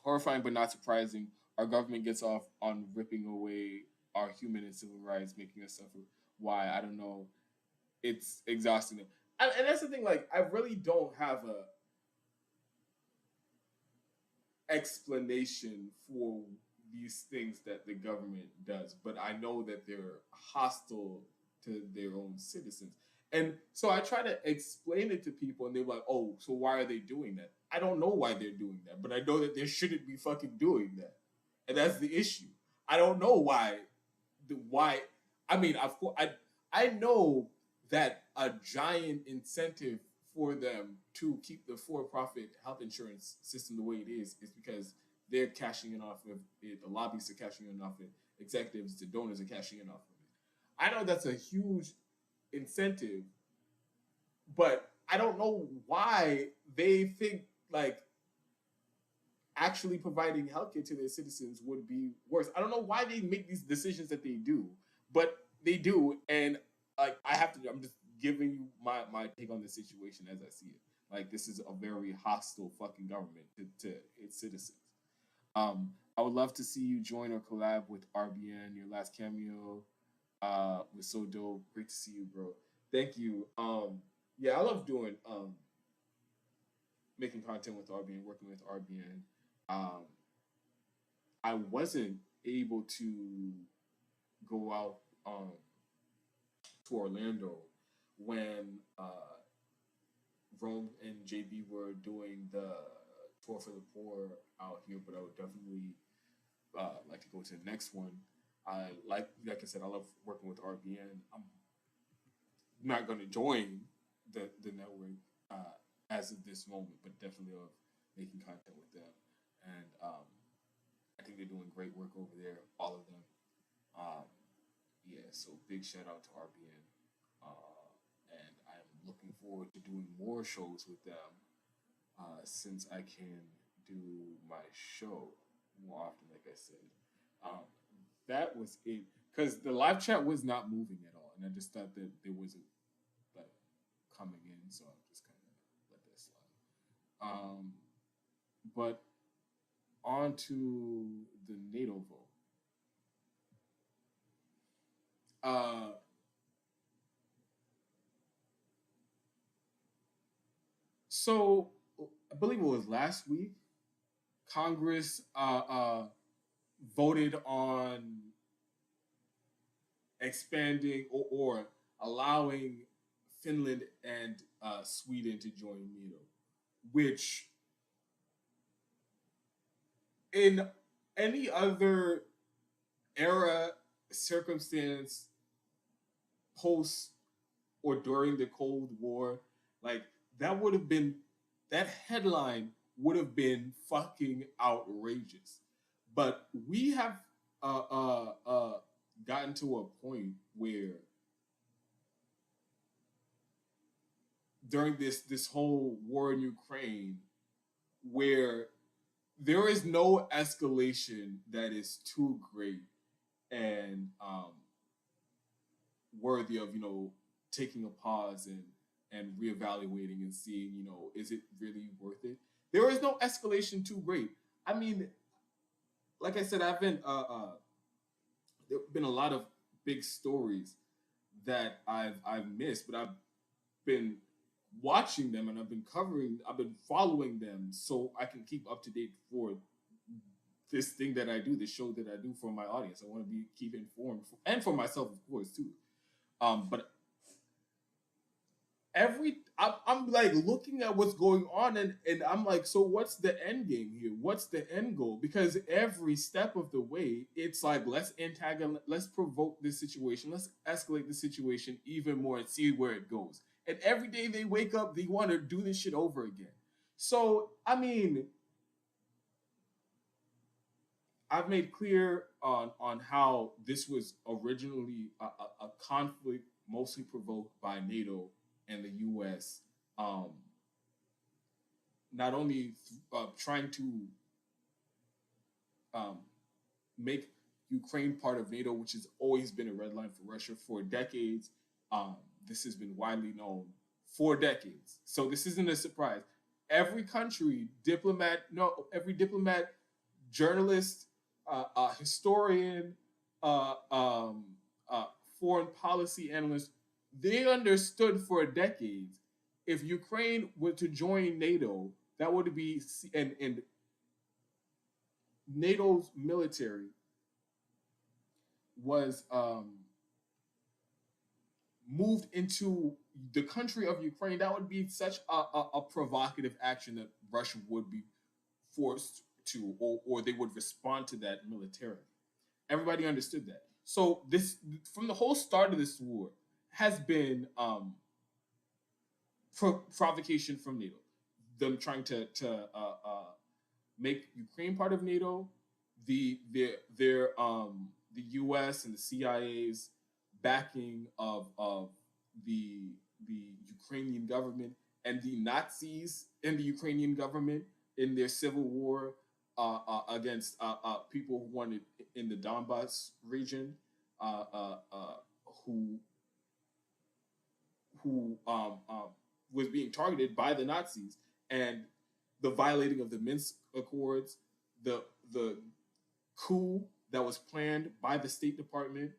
Horrifying but not surprising, our government gets off on ripping away our human and civil rights, making us suffer. Why? I don't know. It's exhausting. And that's the thing. Like, I really don't have a explanation for these things that the government does, but I know that they're hostile to their own citizens. And so I try to explain it to people, and they're like, "Oh, so why are they doing that?" I don't know why they're doing that, but I know that they shouldn't be fucking doing that, and that's the issue. I don't know why. Why? I mean, of course, I know that a giant incentive for them to keep the for-profit health insurance system the way it is because they're cashing in off of it. The lobbyists are cashing in off it. Executives, the donors are cashing in off of it. I know that's a huge incentive, but I don't know why they think like actually providing healthcare to their citizens would be worse. I don't know why they make these decisions that they do, but they do, and like I have to. I'm just giving you my take on the situation as I see it. Like this is a very hostile fucking government to its citizens. I would love to see you join or collab with RBN. Your last cameo was so dope. Great to see you, bro. Thank you. Yeah, I love doing making content with RBN, working with RBN. Um, I wasn't able to go out to Orlando when Rome and JB were doing the tour for the poor out here, but I would definitely like to go to the next one. I like I said, I love working with RBN. I'm not going to join the network as of this moment, but definitely love making content with them. And I think they're doing great work over there, all of them. Um, yeah, so big shout out to RBN. And I'm looking forward to doing more shows with them since I can do my show more often, like I said. Um, that was it. Because the live chat was not moving at all. And I just thought that there wasn't like coming in, so I'm just kind of let that slide. But on to the NATO vote. So I believe it was last week. Congress voted on expanding or allowing Finland and Sweden to join NATO, which in any other era, circumstance, post or during the Cold War, like that would have been that headline would have been fucking outrageous. But we have gotten to a point where during this whole war in Ukraine, where there is no escalation that is too great and worthy of taking a pause and reevaluating and seeing is it really worth it. There is no escalation too great. I mean, like I said, I've been there have been a lot of big stories that I've missed, but I've been watching them and I've been following them so I can keep up to date for this thing that I do, this show that I do for my audience. I want to keep informed and for myself, of course, too. But I'm like looking at what's going on and I'm like, so what's the end game here? What's the end goal? Because every step of the way, it's like let's provoke this situation, let's escalate the situation even more and see where it goes. And every day they wake up, they want to do this shit over again. So I mean, I've made clear on how this was originally a conflict mostly provoked by NATO and the U.S. Not only trying to make Ukraine part of NATO, which has always been a red line for Russia for decades. This has been widely known for decades. So this isn't a surprise. Every country, every diplomat, journalist, historian, uh, um, uh, foreign policy analyst, they understood for decades if Ukraine were to join NATO, that would be, and NATO's military was moved into the country of Ukraine, that would be such a provocative action that Russia would be forced to, or they would respond to that militarily. Everybody understood that. So this, from the whole start of this war, has been provocation from NATO, them trying to make Ukraine part of NATO, the U.S. and the CIA's backing of the Ukrainian government and the Nazis in the Ukrainian government in their civil war against people who wanted in the Donbass region, who was being targeted by the Nazis, and the violating of the Minsk Accords, the coup that was planned by the State Department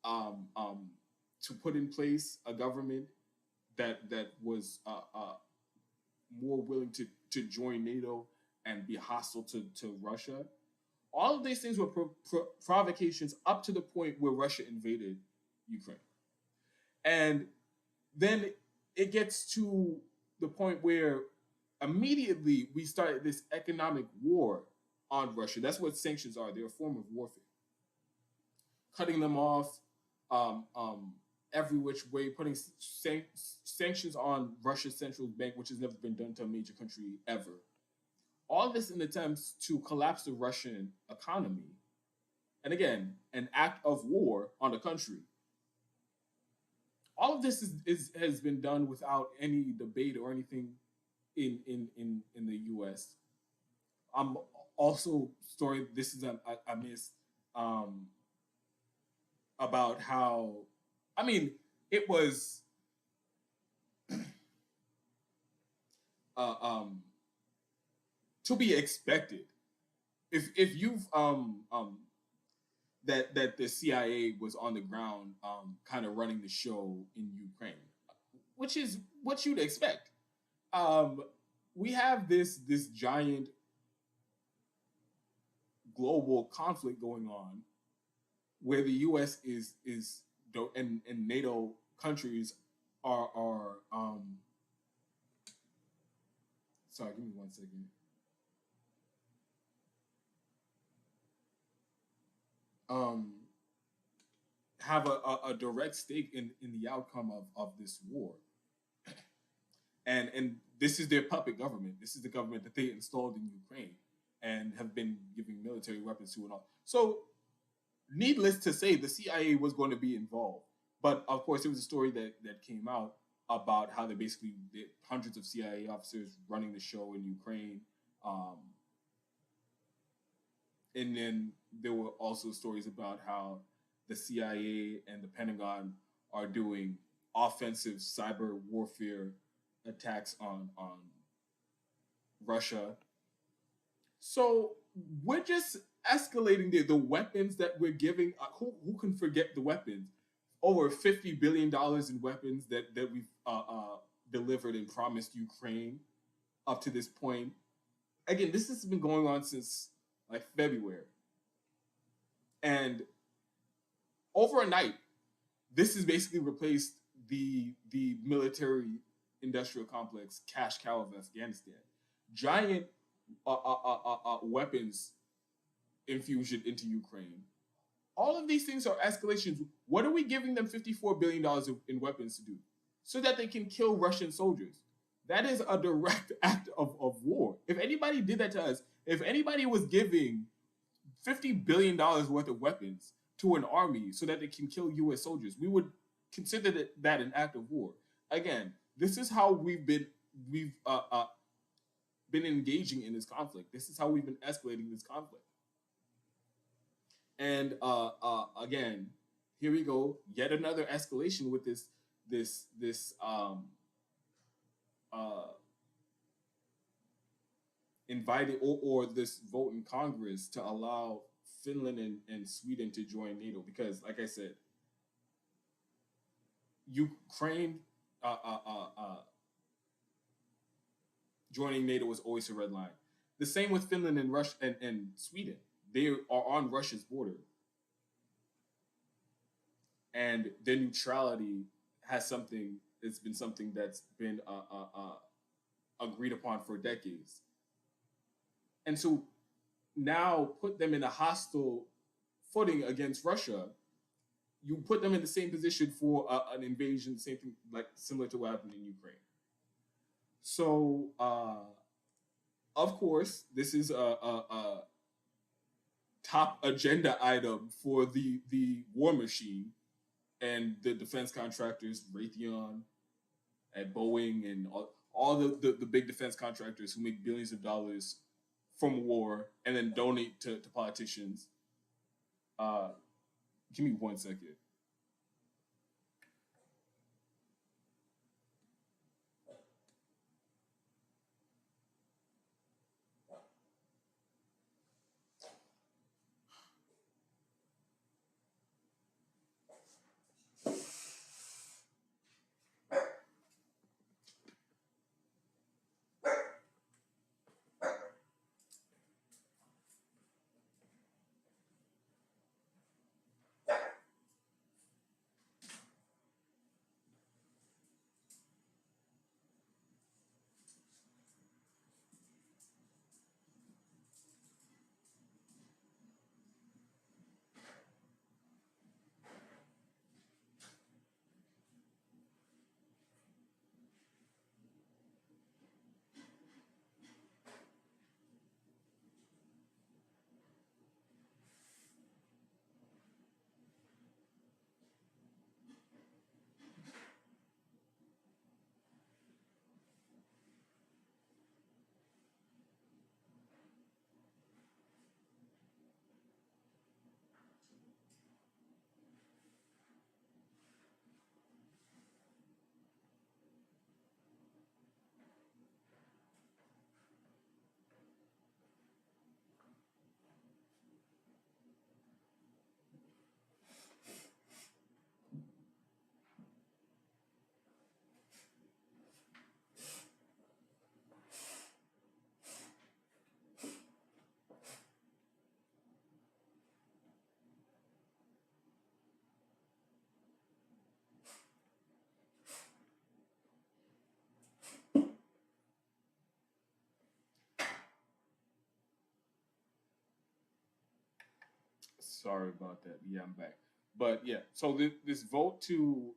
to put in place a government that was more willing to join NATO and be hostile to Russia. All of these things were provocations up to the point where Russia invaded Ukraine. And then it gets to the point where immediately we started this economic war on Russia. That's what sanctions are. They're a form of warfare. Cutting them off every which way, putting sanctions on Russia's central bank, which has never been done to a major country ever. All this in attempts to collapse the Russian economy. And again, an act of war on the country. All of this has been done without any debate or anything in the U.S. Also, story, this is a miss about how, I mean, it was to be expected. If you've that the CIA was on the ground kind of running the show in Ukraine, which is what you'd expect. We have this giant global conflict going on where the U.S. is and NATO countries are sorry, give me 1 second. Have a direct stake in the outcome of this war. And this is their puppet government. This is the government that they installed in Ukraine and have been giving military weapons to and all. So, needless to say, the CIA was going to be involved. But of course, it was a story that came out about how they basically did hundreds of CIA officers running the show in Ukraine. And then there were also stories about how the CIA and the Pentagon are doing offensive cyber warfare attacks on Russia. So we're just escalating the weapons that we're giving. Who can forget the weapons? Over $50 billion in weapons that we've delivered and promised Ukraine up to this point. Again, this has been going on since like February. And overnight, this has basically replaced the military industrial complex cash cow of Afghanistan. Giant weapons infusion into Ukraine. All of these things are escalations. What are we giving them $54 billion in weapons to do? So that they can kill Russian soldiers. That is a direct act of war. If anybody did that to us, if anybody was giving $50 billion worth of weapons to an army so that they can kill U.S. soldiers, we would consider that an act of war. Again, this is how we've been engaging in this conflict. This is how we've been escalating this conflict. And again, here we go, yet another escalation with this uh, invited or this vote in Congress to allow Finland and Sweden to join NATO because, like I said, Ukraine uh, uh, uh, uh, joining NATO was always a red line. The same with Finland and Russia and Sweden. They are on Russia's border, and their neutrality has something. It's been something that's been agreed upon for decades, and so now put them in a hostile footing against Russia. You put them in the same position for an invasion, same thing like similar to what happened in Ukraine. So, of course, this is a top agenda item for the war machine and the defense contractors, Raytheon and Boeing and all the big defense contractors who make billions of dollars from war and then donate to politicians. Uh, Give me 1 second. Sorry about that. Yeah, I'm back. But yeah, so this vote to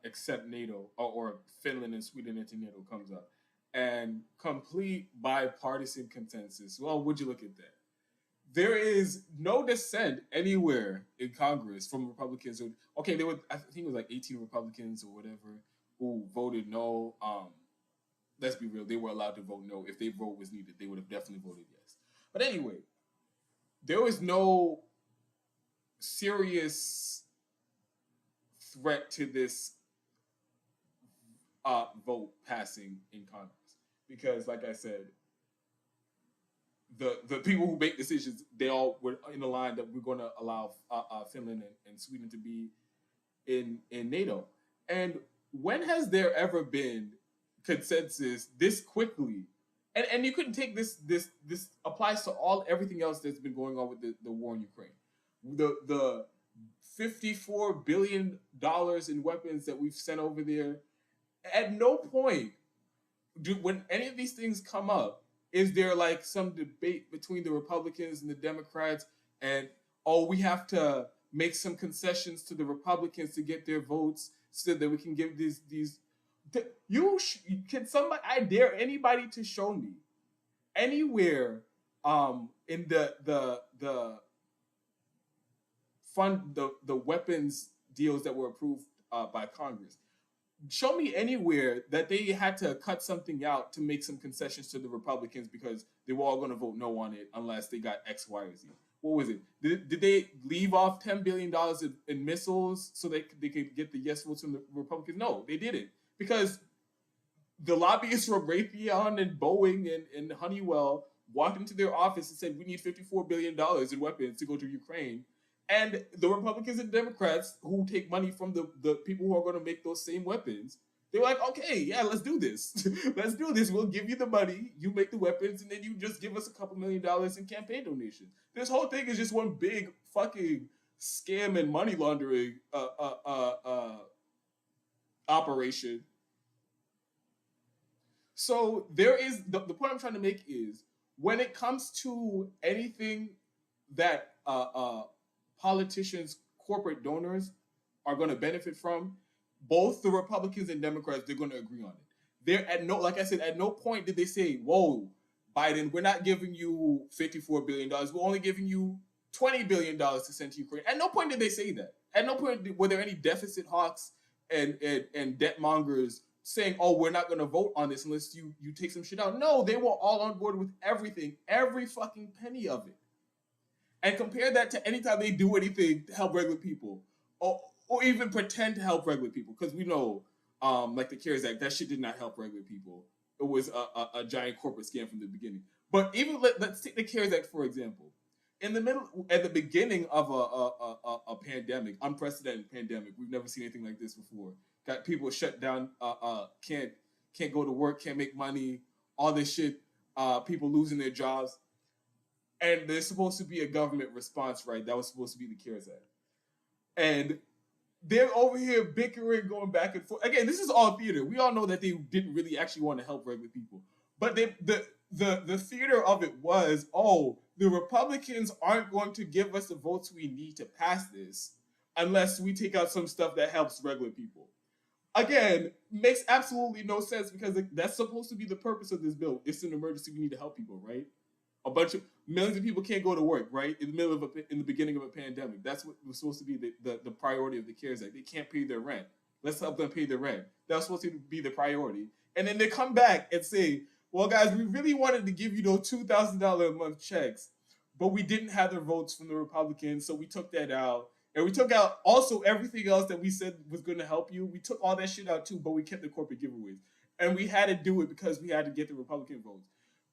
accept NATO or Finland and Sweden into NATO comes up, and complete bipartisan consensus. Well, would you look at that? There is no dissent anywhere in Congress from Republicans. Okay, there were I think it was like 18 Republicans or whatever who voted no. Let's be real, they were allowed to vote no. If their vote was needed, they would have definitely voted yes. But anyway, there was no serious threat to this vote passing in Congress because, like I said, the people who make decisions, they all were in the line that we're going to allow Finland and Sweden to be in NATO. And when has there ever been consensus this quickly? And you couldn't take this applies to all everything else that's been going on with the war in Ukraine. The $54 billion in weapons that we've sent over there. At no point when any of these things come up, is there like some debate between the Republicans and the Democrats and oh, we have to make some concessions to the Republicans to get their votes so that we can give these can somebody, I dare anybody to show me anywhere in the fund the weapons deals that were approved by Congress. Show me anywhere that they had to cut something out to make some concessions to the Republicans because they were all going to vote no on it unless they got X, Y, or Z. what was it? Did they leave off $10 billion in missiles so they could get the yes votes from the Republicans? No, they didn't, because the lobbyists from Raytheon and Boeing and Honeywell walked into their office and said, we need $54 billion in weapons to go to Ukraine. And the Republicans and Democrats who take money from the people who are going to make those same weapons, they're like, okay, yeah, let's do this. Let's do this. We'll give you the money, you make the weapons, and then you just give us a couple $1 million in campaign donations. This whole thing is just one big fucking scam and money laundering operation. So there is the point I'm trying to make is, when it comes to anything that politicians, corporate donors are going to benefit from, both the Republicans and Democrats, they're going to agree on it. They're like I said, at no point did they say, whoa, Biden, we're not giving you $54 billion. We're only giving you $20 billion to send to Ukraine. At no point did they say that. At no point were there any deficit hawks and debt mongers saying, oh, we're not going to vote on this unless you take some shit out. No, they were all on board with everything, every fucking penny of it. And compare that to anytime they do anything to help regular people, or even pretend to help regular people, because we know, like the CARES Act, that shit did not help regular people. It was a giant corporate scam from the beginning. But even let's take the CARES Act, for example. At the beginning of a pandemic, unprecedented pandemic, we've never seen anything like this before. Got people shut down, can't go to work, can't make money, all this shit, people losing their jobs. And there's supposed to be a government response, right? That was supposed to be the CARES Act. And they're over here bickering, going back and forth. Again, this is all theater. We all know that they didn't really actually want to help regular people. But the theater of it was, oh, the Republicans aren't going to give us the votes we need to pass this unless we take out some stuff that helps regular people. Again, makes absolutely no sense, because that's supposed to be the purpose of this bill. It's an emergency. We need to help people, right? A bunch of millions of people can't go to work, right? In the beginning of a pandemic. That's what was supposed to be the priority of the CARES Act. They can't pay their rent. Let's help them pay their rent. That's supposed to be the priority. And then they come back and say, well, guys, we really wanted to give you those $2,000 a month checks, but we didn't have the votes from the Republicans, so we took that out. And we took out also everything else that we said was going to help you. We took all that shit out too, but we kept the corporate giveaways. And we had to do it because we had to get the Republican votes.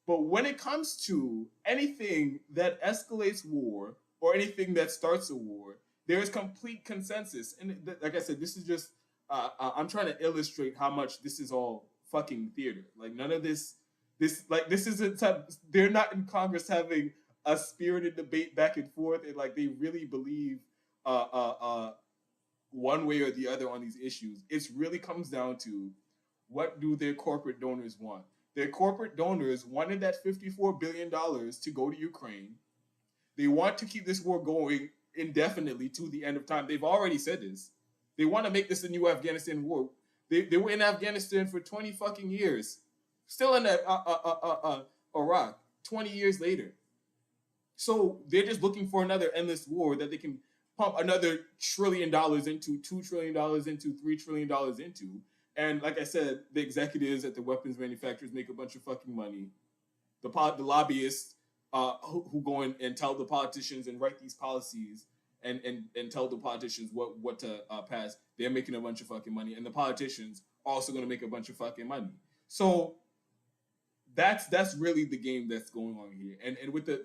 But when it comes to anything that escalates war or anything that starts a war, there is complete consensus. And like I said, this is just, I'm trying to illustrate how much this is all fucking theater. Like, none of this isn't, they're not in Congress having a spirited debate back and forth, and like they really believe one way or the other on these issues. It really comes down to, what do their corporate donors want? Their corporate donors wanted that $54 billion to go to Ukraine. They want to keep this war going indefinitely to the end of time. They've already said this. They want to make this a new Afghanistan war. They were in Afghanistan for 20 fucking years. Still in Iraq 20 years later. So they're just looking for another endless war that they can pump another $1 trillion into, $2 trillion into, $3 trillion into. And like I said, the executives at the weapons manufacturers make a bunch of fucking money. The lobbyists who go in and tell the politicians and write these policies and tell the politicians what to pass, they're making a bunch of fucking money. And the politicians are also going to make a bunch of fucking money. So that's really the game that's going on here. And with the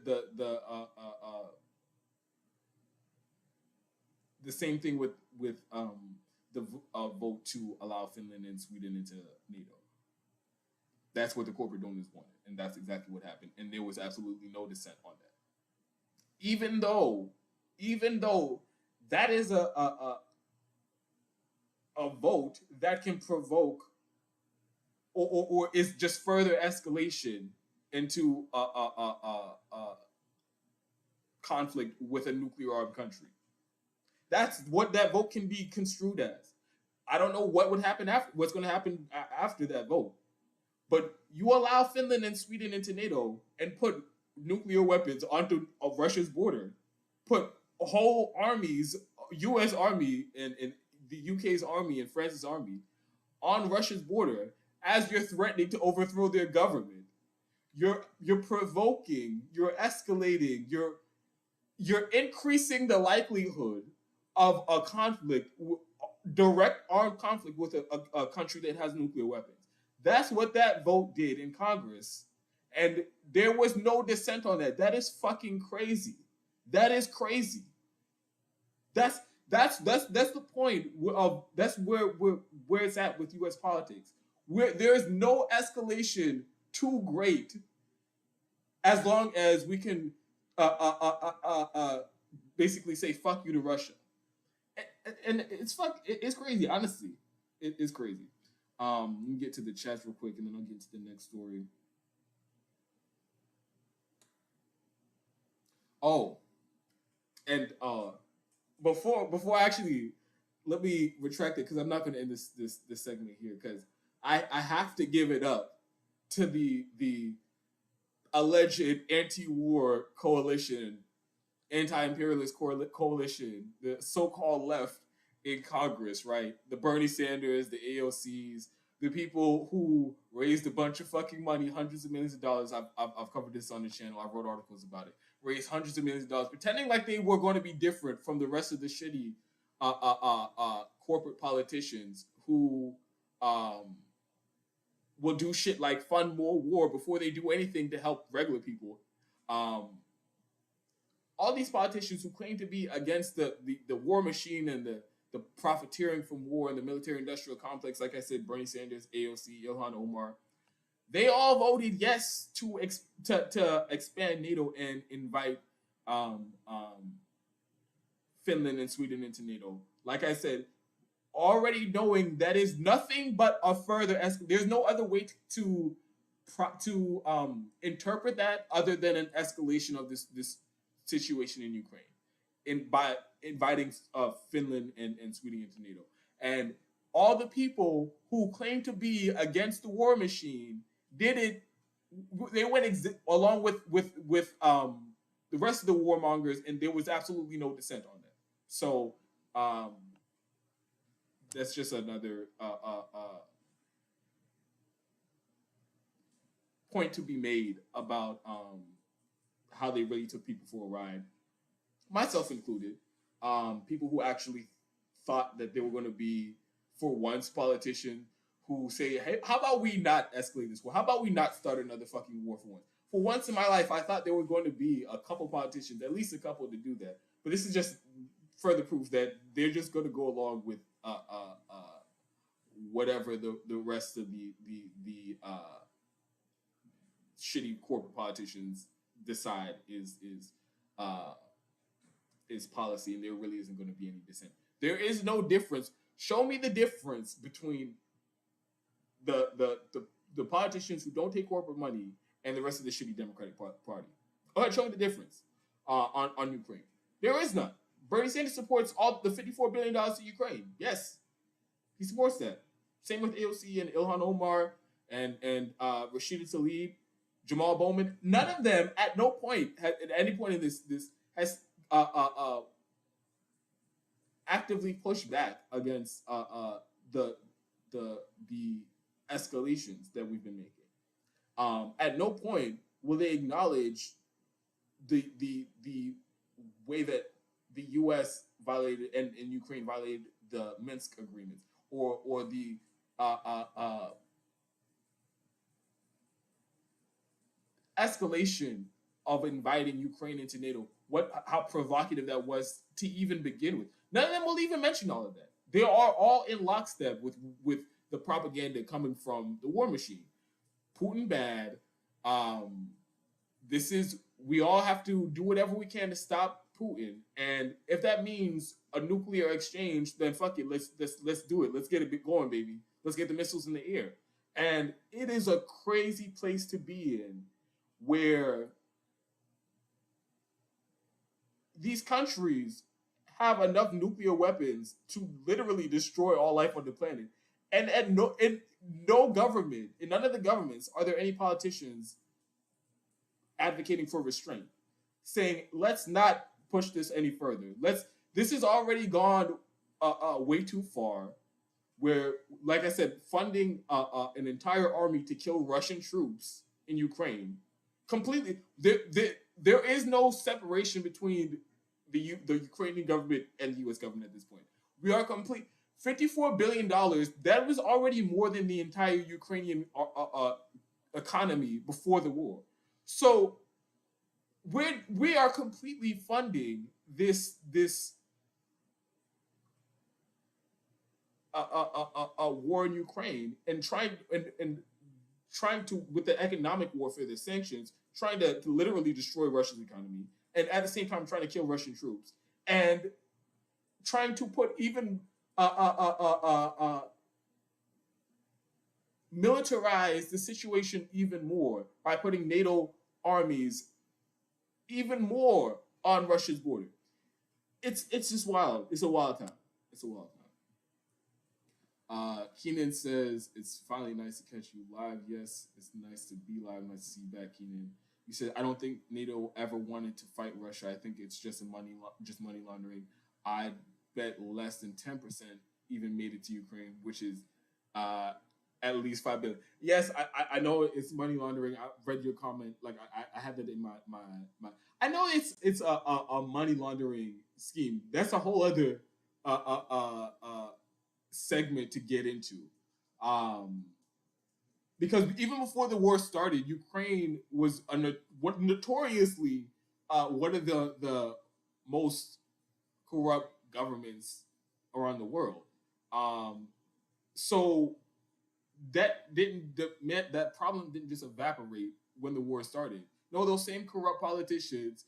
same thing with the vote to allow Finland and Sweden into NATO. That's what the corporate donors wanted, and that's exactly what happened. And there was absolutely no dissent on that. Even though that is a vote that can provoke or is just further escalation into a conflict with a nuclear armed country. That's what that vote can be construed as. I don't know what would happen what's going to happen after that vote. But you allow Finland and Sweden into NATO and put nuclear weapons onto Russia's border, put whole armies, U.S. army and the UK's army and France's army on Russia's border as you're threatening to overthrow their government. You're provoking, you're escalating, you're increasing the likelihood of a conflict, direct armed conflict with a country that has nuclear weapons. That's what that vote did in Congress. And there was no dissent on that. That is fucking crazy. That is crazy. That's that's the point of that's where it's at with U.S. politics. Where there is no escalation too great as long as we can basically say fuck you to Russia, and it's crazy. Honestly, it is crazy. Let me get to the chats real quick, and then I'll get to the next story. Oh, and before actually, let me retract it because I'm not going to end this segment here because I have to give it up to the alleged anti-war coalition, anti-imperialist coalition, the so-called left in Congress, right? The Bernie Sanders, the AOCs, the people who raised a bunch of fucking money, hundreds of millions of dollars. I've covered this on the channel. I wrote articles about it. Raised hundreds of millions of dollars, pretending like they were going to be different from the rest of the shitty corporate politicians who will do shit like fund more war before they do anything to help regular people. All these politicians who claim to be against the war machine and the profiteering from war and the military-industrial complex, like I said, Bernie Sanders, AOC, Ilhan Omar, they all voted yes to expand NATO and invite Finland and Sweden into NATO. Like I said, already knowing that is nothing but a further there's no other way to interpret that other than an escalation of this situation in Ukraine, by inviting Finland and Sweden into NATO. And all the people who claim to be against the war machine did it. They went along with the rest of the warmongers, and there was absolutely no dissent on that. So that's just another point to be made about how they really took people for a ride, myself included. People who actually thought that they were going to be, for once, politicians who say, hey, how about we not escalate this war? How about we not start another fucking war for once? For once in my life, I thought there were going to be a couple politicians, at least a couple, to do that. But this is just further proof that they're just going to go along with whatever the rest of the shitty corporate politicians decide is policy, and there really isn't going to be any dissent. There is no difference. Show me the difference between the politicians who don't take corporate money and the rest of the shitty Democratic Party. Go ahead, show me the difference on Ukraine. There is none. Bernie Sanders supports all the $54 billion to Ukraine. Yes, he supports that. Same with AOC and Ilhan Omar and Rashida Tlaib, Jamal Bowman. None of them at no point at any point in this has actively pushed back against the escalations that we've been making. At no point will they acknowledge the way that the U.S. violated and Ukraine violated the Minsk agreements, or the escalation of inviting Ukraine into NATO. How provocative that was to even begin with. None of them will even mention all of that. They are all in lockstep with the propaganda coming from the war machine. Putin bad. We all have to do whatever we can to stop Putin, and if that means a nuclear exchange, then fuck it. Let's do it. Let's get it going, baby. Let's get the missiles in the air. And it is a crazy place to be in, where these countries have enough nuclear weapons to literally destroy all life on the planet. And in no government, in none of the governments, are there any politicians advocating for restraint, saying, let's not push this any further. This has already gone way too far, where, like I said, funding an entire army to kill Russian troops in Ukraine, completely, there is no separation between the Ukrainian government and the U.S. government at this point. We are complete. $54 billion. That was already more than the entire Ukrainian economy before the war. So we are completely funding this war in Ukraine and trying to, with the economic warfare, the sanctions, trying to literally destroy Russia's economy, and at the same time trying to kill Russian troops, and trying to put even militarize the situation even more by putting NATO armies even more on Russia's border. It's just wild. It's a wild time. It's a wild time. Keenan says it's finally nice to catch you live. Yes, it's nice to be live. Nice to see you back, Keenan. You said I don't think NATO ever wanted to fight Russia. I think it's just money laundering. I bet less than 10% even made it to Ukraine, which is at least $5 billion. Yes, I know it's money laundering. I read your comment. Like I had that in my. I know it's a money laundering scheme. That's a whole other segment to get into, because even before the war started, Ukraine was notoriously one of the most corrupt governments around the world. So that meant that problem didn't just evaporate when the war started. No, those same corrupt politicians,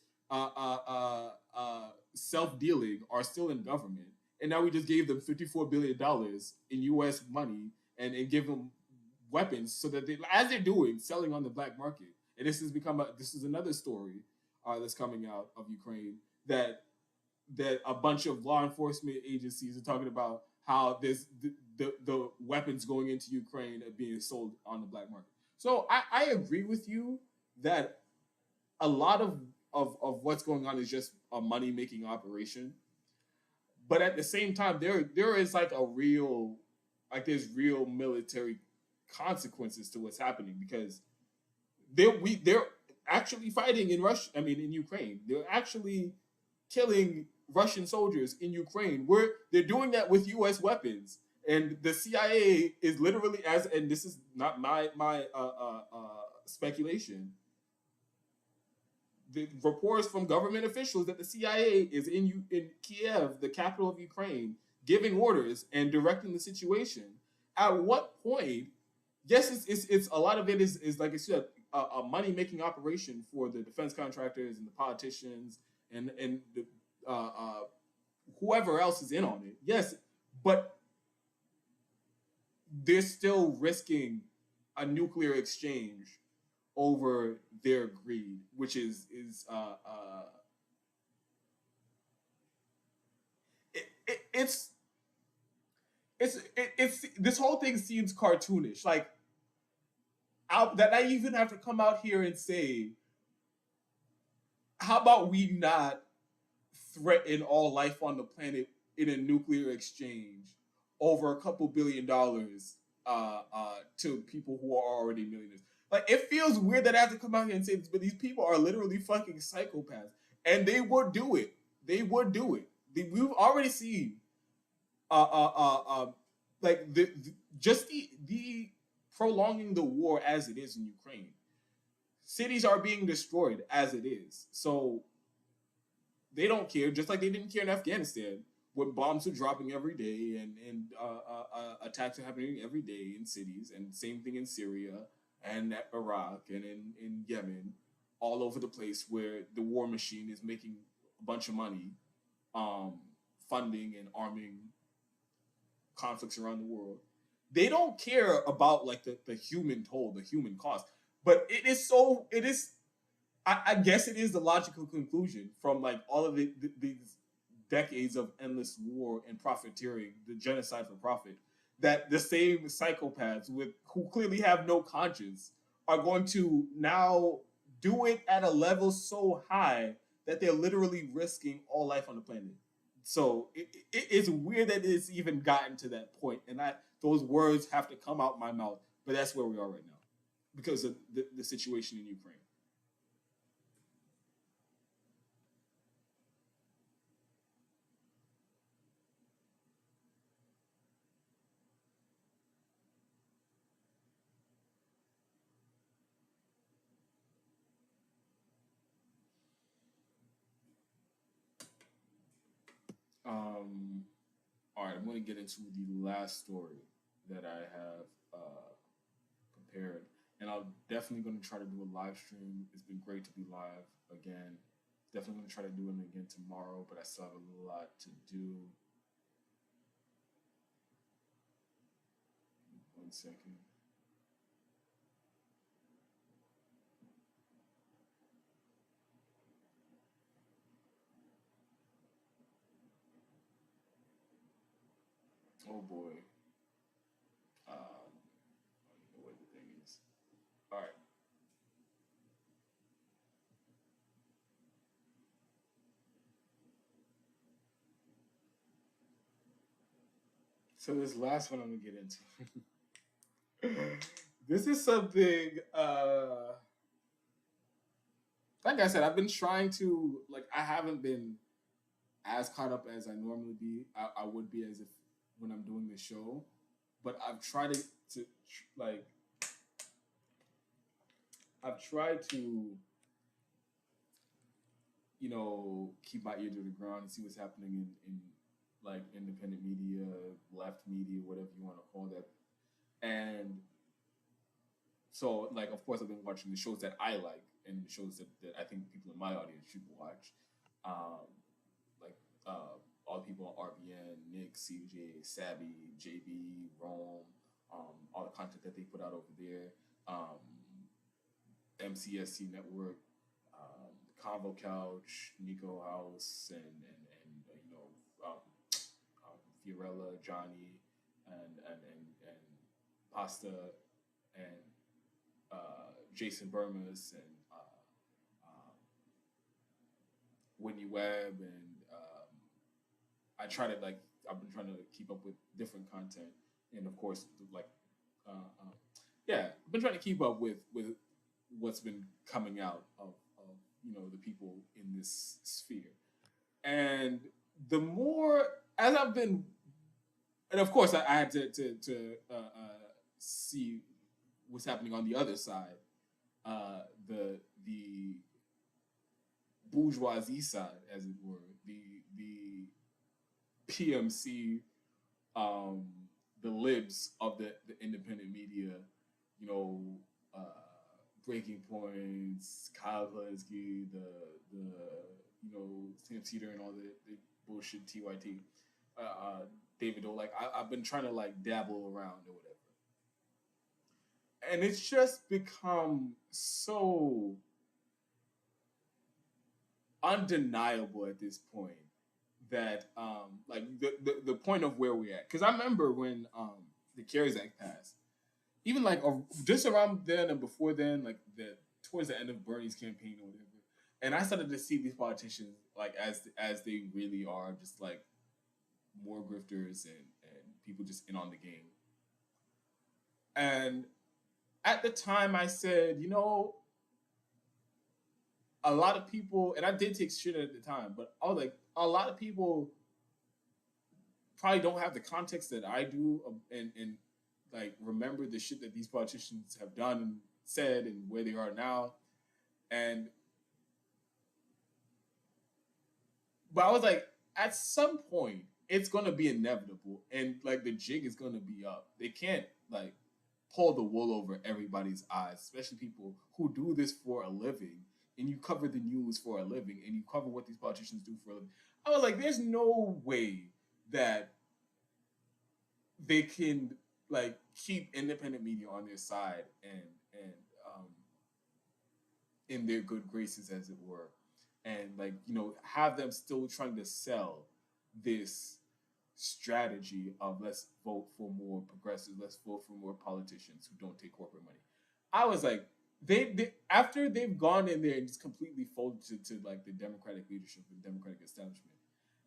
self-dealing, are still in government. And now we just gave them $54 billion in U.S. money and give them weapons so that they, as they're doing, selling on the black market. And this is another story that's coming out of Ukraine, that a bunch of law enforcement agencies are talking about how there's the weapons going into Ukraine are being sold on the black market. So I agree with you that a lot of what's going on is just a money-making operation. But at the same time, there is there's real military consequences to what's happening, because they're actually fighting in in Ukraine. They're actually killing Russian soldiers in Ukraine. They're doing that with U.S. weapons, and the CIA is literally, and this is not my speculation. The reports from government officials that the CIA is in Kiev, the capital of Ukraine, giving orders and directing the situation. At what point? Yes, it's a lot of it is like I said, a money making operation for the defense contractors and the politicians and the whoever else is in on it. Yes, but they're still risking a nuclear exchange over their greed, which is this whole thing seems cartoonish. Like that I even have to come out here and say, how about we not threaten all life on the planet in a nuclear exchange over a couple $1 billion to people who are already millionaires? Like, it feels weird that I have to come out here and say this, but these people are literally fucking psychopaths, and they would do it. They would do it. We've already seen, like the prolonging the war as it is in Ukraine. Cities are being destroyed as it is, so they don't care. Just like they didn't care in Afghanistan, when bombs are dropping every day and attacks are happening every day in cities, and same thing in Syria and Iraq and in Yemen, all over the place, where the war machine is making a bunch of money, funding and arming conflicts around the world. They don't care about like the human toll, the human cost. But it is I guess it is the logical conclusion from like all of these decades of endless war and profiteering, the genocide for profit, that the same psychopaths who clearly have no conscience are going to now do it at a level so high that they're literally risking all life on the planet. So it's weird that it's even gotten to that point, and those words have to come out my mouth. But that's where we are right now, because of the situation in Ukraine. All right, I'm going to get into the last story that I have prepared, and I'm definitely going to try to do a live stream. It's been great to be live again. Definitely going to try to do it again tomorrow, but I still have a lot to do. 1 second. Oh boy. I don't know what the thing is. All right. So this last one I'm gonna get into. This is something. Like I said, I've been trying to like. I haven't been as caught up as I normally be. I would be as if when I'm doing the show, but I've tried to like. I've tried to keep my ear to the ground and see what's happening in like independent media, left media, whatever you want to call that. And so, like, of course, I've been watching the shows that I like and the shows that I think people in my audience should watch. Um, like all the people on RBN, Nick, CJ, Sabby, JB, Rome, all the content that they put out over there, MCSC Network, Convo Couch, Nico House, Fiorella, Johnny, and Pasta, and Jason Burmas, and Whitney Webb, and I try to like I've been trying to keep up with different content, and of course like yeah, I've been trying to keep up with what's been coming out of the people in this sphere, and the more as I've been, and of course I had to see what's happening on the other side, the bourgeoisie side, as it were, the PMC, um, the libs of the independent media, you know, uh, Breaking Points, Kyle Gillespie, the Sam Cedar and all the bullshit TYT, David O. Like I've been trying to like dabble around or whatever, and it's just become so undeniable at this point that like the point of where we're at, because I remember when the CARES Act passed, even like just around then and before then, like the towards the end of Bernie's campaign or whatever, and I started to see these politicians like as they really are, just like more grifters and people just in on the game. And at the time I said, a lot of people, and I did take shit at the time, but I was like, a lot of people probably don't have the context that I do, and like remember the shit that these politicians have done and said and where they are now. And but I was like, at some point it's gonna be inevitable, and like the jig is gonna be up. They can't like pull the wool over everybody's eyes, especially people who do this for a living, and you cover the news for a living, and you cover what these politicians do for a living. I was like, there's no way that they can like keep independent media on their side and um, in their good graces, as it were, and like have them still trying to sell this strategy of let's vote for more progressives, let's vote for more politicians who don't take corporate money. I was like, they after they've gone in there and just completely folded to like the Democratic leadership and Democratic establishment,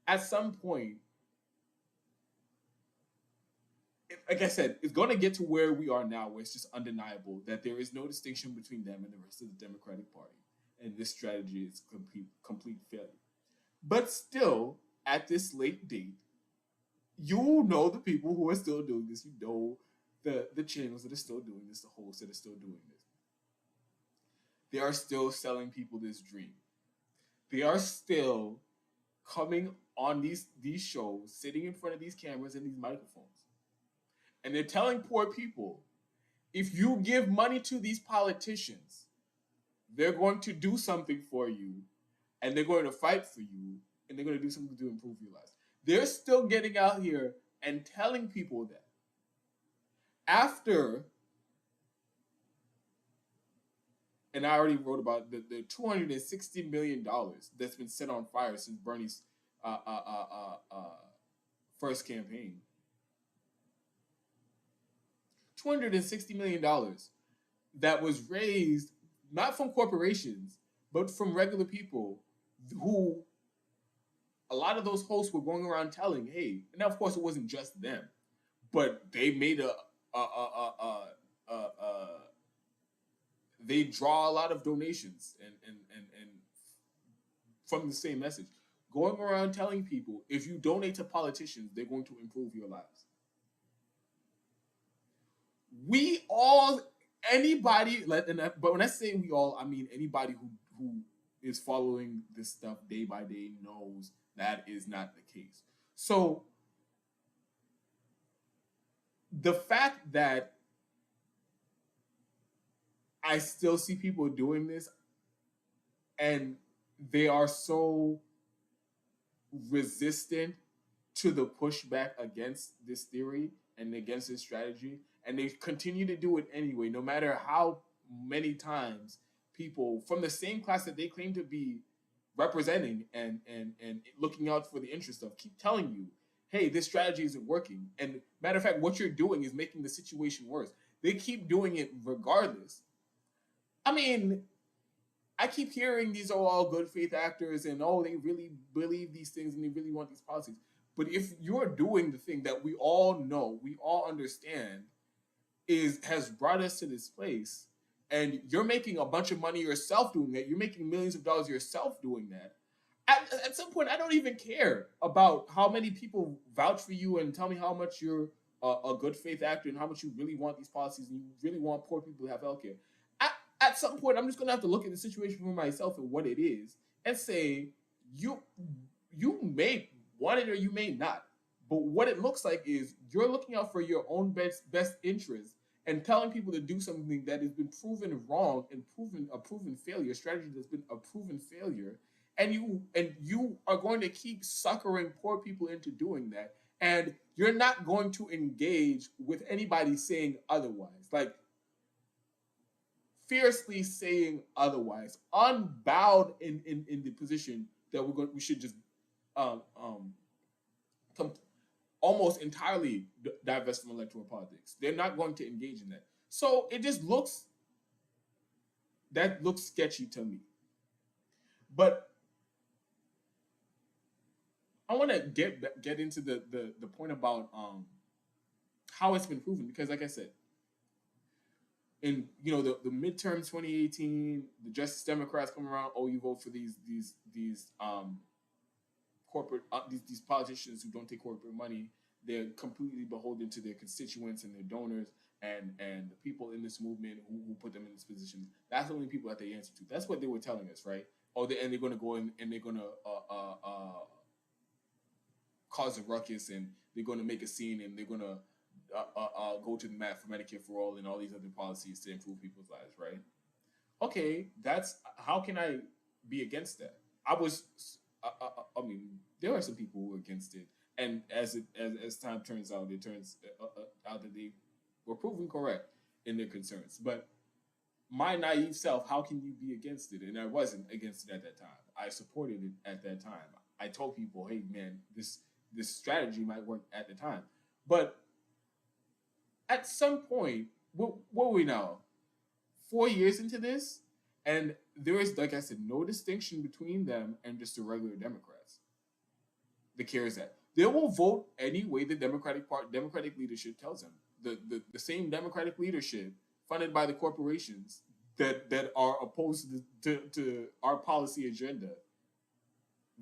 at some point, like I said, it's going to get to where we are now, where it's just undeniable that there is no distinction between them and the rest of the Democratic Party, and this strategy is complete failure. But still, at this late date, you know the people who are still doing this. You know the channels that are still doing this, the hosts that are still doing this. They are still selling people this dream. They are still coming on these shows, sitting in front of these cameras and these microphones, and they're telling poor people, if you give money to these politicians, they're going to do something for you, and they're going to fight for you, and they're going to do something to improve your lives. They're still getting out here and telling people that after, and I already wrote about the $260 million that's been set on fire since Bernie's first campaign. $260 million that was raised not from corporations, but from regular people who a lot of those hosts were going around telling, hey, and of course it wasn't just them, but they made they draw a lot of donations and from the same message, going around telling people, if you donate to politicians, they're going to improve your lives. We all, anybody, but when I say we all, I mean anybody who is following this stuff day by day knows that is not the case. So the fact that I still see people doing this and they are so resistant to the pushback against this theory and against this strategy, and they continue to do it anyway, no matter how many times people from the same class that they claim to be representing and looking out for the interest of keep telling you, hey, this strategy isn't working. And matter of fact, what you're doing is making the situation worse. They keep doing it regardless. I mean, I keep hearing these are all good faith actors and they really believe these things and they really want these policies. But if you're doing the thing that we all know, we all understand, has brought us to this place, and you're making a bunch of money yourself doing that, you're making millions of dollars yourself doing that, at some point, I don't even care about how many people vouch for you and tell me how much you're a good faith actor and how much you really want these policies and you really want poor people to have healthcare. At some point, I'm just going to have to look at the situation for myself and what it is and say, you may want it or you may not. But what it looks like is you're looking out for your own best interest and telling people to do something that has been proven wrong and a proven failure, a strategy that's been a proven failure, and you are going to keep suckering poor people into doing that, and you're not going to engage with anybody saying otherwise. Like, fiercely saying otherwise, unbowed in the position that we should just almost entirely divest from electoral politics. They're not going to engage in that. So it just looks sketchy to me. But I want to get into the point about how it's been proven, because like I said, in the midterm 2018, the Justice Democrats come around. Oh, you vote for these corporate these politicians who don't take corporate money. They're completely beholden to their constituents and their donors and the people in this movement who put them in this position. That's the only people that they answer to. That's what they were telling us, right? And they're going to go in and they're going to cause a ruckus and they're going to make a scene and they're going to go to the mat for Medicare for all and all these other policies to improve people's lives, right? Okay, how can I be against that? I mean, there are some people who are against it, and as time turns out, it turns out that they were proven correct in their concerns. But my naive self, how can you be against it? And I wasn't against it at that time. I supported it at that time. I told people, hey, man, this strategy might work at the time. But at some point, what are we now? 4 years into this, and there is, like I said, no distinction between them and just the regular Democrats. The CARES Act. They will vote any way the Democratic leadership tells them. The same Democratic leadership funded by the corporations that are opposed to our policy agenda.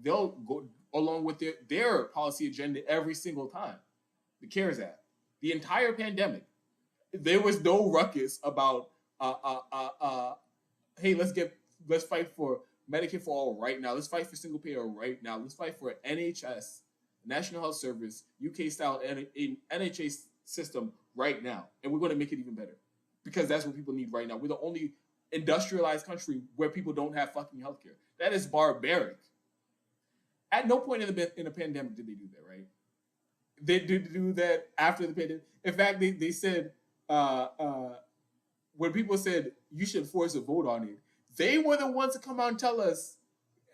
They'll go along with their policy agenda every single time. The CARES Act. The entire pandemic, there was no ruckus about hey, let's fight for Medicare for all right now. Let's fight for single payer right now. Let's fight for NHS, National Health Service, UK style NHS system right now, and we're going to make it even better because that's what people need right now. We're the only industrialized country where people don't have fucking healthcare. That is barbaric. At no point in the pandemic did they do that, right? They did do that after the pandemic. In fact, they said when people said you should force a vote on it, they were the ones to come out and tell us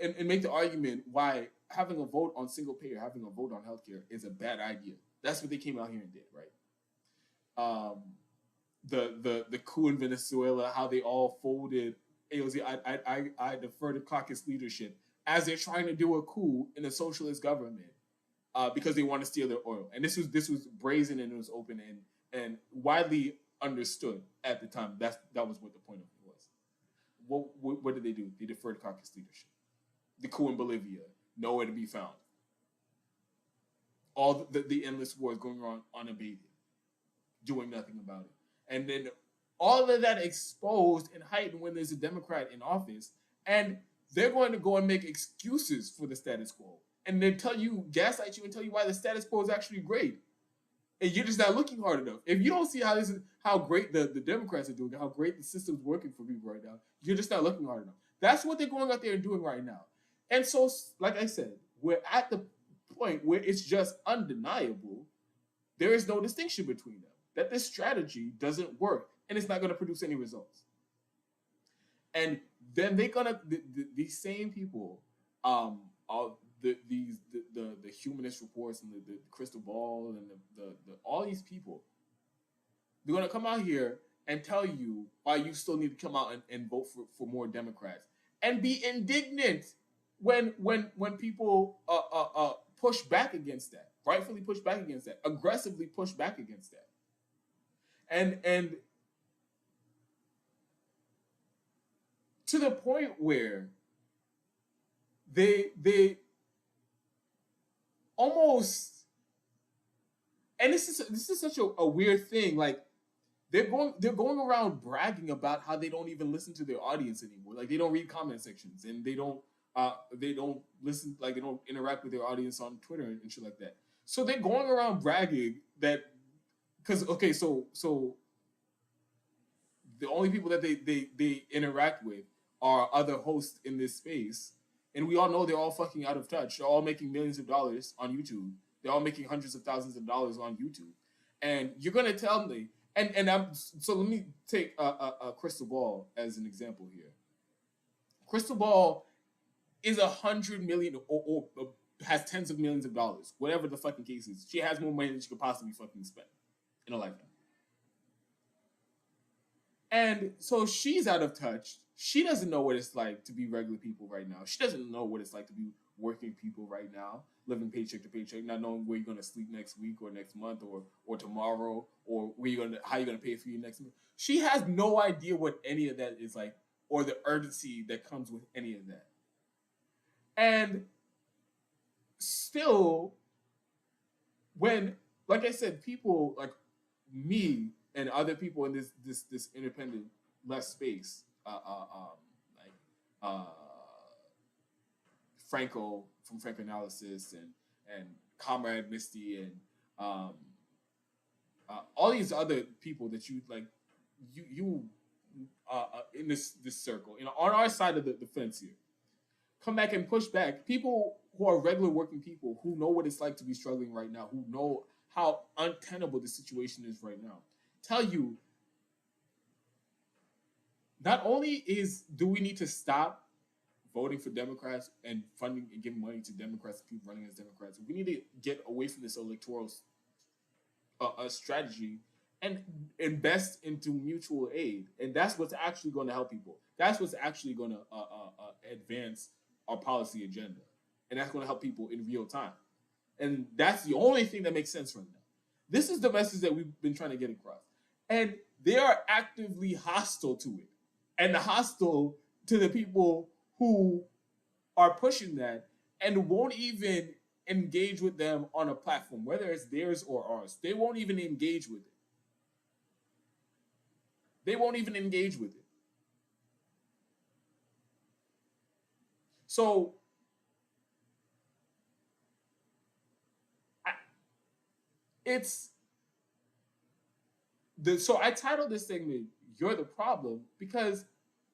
and make the argument why having a vote on single payer, having a vote on healthcare is a bad idea. That's what they came out here and did, right? The coup in Venezuela, how they all folded AOZ. I defer to caucus leadership as they're trying to do a coup in a socialist government because they want to steal their oil. And this was brazen and it was open and widely understood at the time. That was what the point of it was. What did they do? They deferred caucus leadership. The coup in Bolivia, nowhere to be found. All the endless wars going on unabated, doing nothing about it. And then all of that exposed and heightened when there's a Democrat in office, and they're going to go and make excuses for the status quo. And they gaslight you and tell you why the status quo is actually great. And you're just not looking hard enough. If you don't see how great the Democrats are doing, how great the system's working for people right now, you're just not looking hard enough. That's what they're going out there and doing right now. And so, like I said, we're at the point where it's just undeniable. There is no distinction between them. That this strategy doesn't work and it's not going to produce any results. And then these same people, the humanist reports and the crystal ball and the all these people, they're going to come out here and tell you why you still need to come out and vote for more Democrats and be indignant when people push back against that, rightfully push back against that, aggressively push back against that. And to the point where they almost, and this is such a weird thing, like they're going around bragging about how they don't even listen to their audience anymore. Like they don't read comment sections and they don't listen, like they don't interact with their audience on Twitter and shit like that. So they're going around bragging that because so the only people that they interact with are other hosts in this space, and we all know they're all fucking out of touch. They're all making millions of dollars on YouTube. They're all making hundreds of thousands of dollars on YouTube, and you're gonna tell me. So let me take a crystal ball as an example here. Crystal ball is 100 million or has tens of millions of dollars, whatever the fucking case is. She has more money than she could possibly fucking spend in a lifetime. And so she's out of touch. She doesn't know what it's like to be regular people right now. She doesn't know what it's like to be working people right now, living paycheck to paycheck, not knowing where you're going to sleep next week or next month or tomorrow, or how you're going to pay for your next month. She has no idea what any of that is like or the urgency that comes with any of that. And still, when, like I said, people like me and other people in this independent left space, Franco from Franco Analysis and Comrade Misty and all these other people that you like, you in this circle, on our side of the fence here, come back and push back. People who are regular working people who know what it's like to be struggling right now, who know how untenable the situation is right now, tell you not only do we need to stop voting for Democrats and funding and giving money to Democrats and people running as Democrats, we need to get away from this electoral strategy and invest into mutual aid. And that's what's actually going to help people. That's what's actually going to advance our policy agenda. And that's going to help people in real time. And that's the only thing that makes sense right now. This is the message that we've been trying to get across. And they are actively hostile to it. And hostile to the people who are pushing that and won't even engage with them on a platform, whether it's theirs or ours. They won't even engage with it. They won't even engage with it. So I, it's so I titled this segment "You're the Problem" because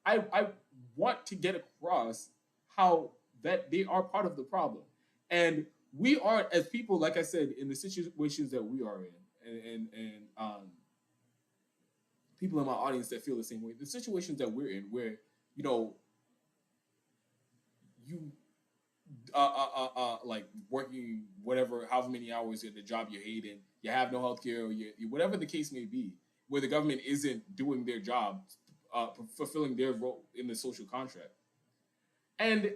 I want to get across how that they are part of the problem, and we aren't, as people, like I said, in the situations that we are in, and people in my audience that feel the same way. The situations that we're in, where you know you like working whatever, however many hours at the job you hate, and you have no health care, or whatever the case may be, where the government isn't doing their job, fulfilling their role in the social contract. And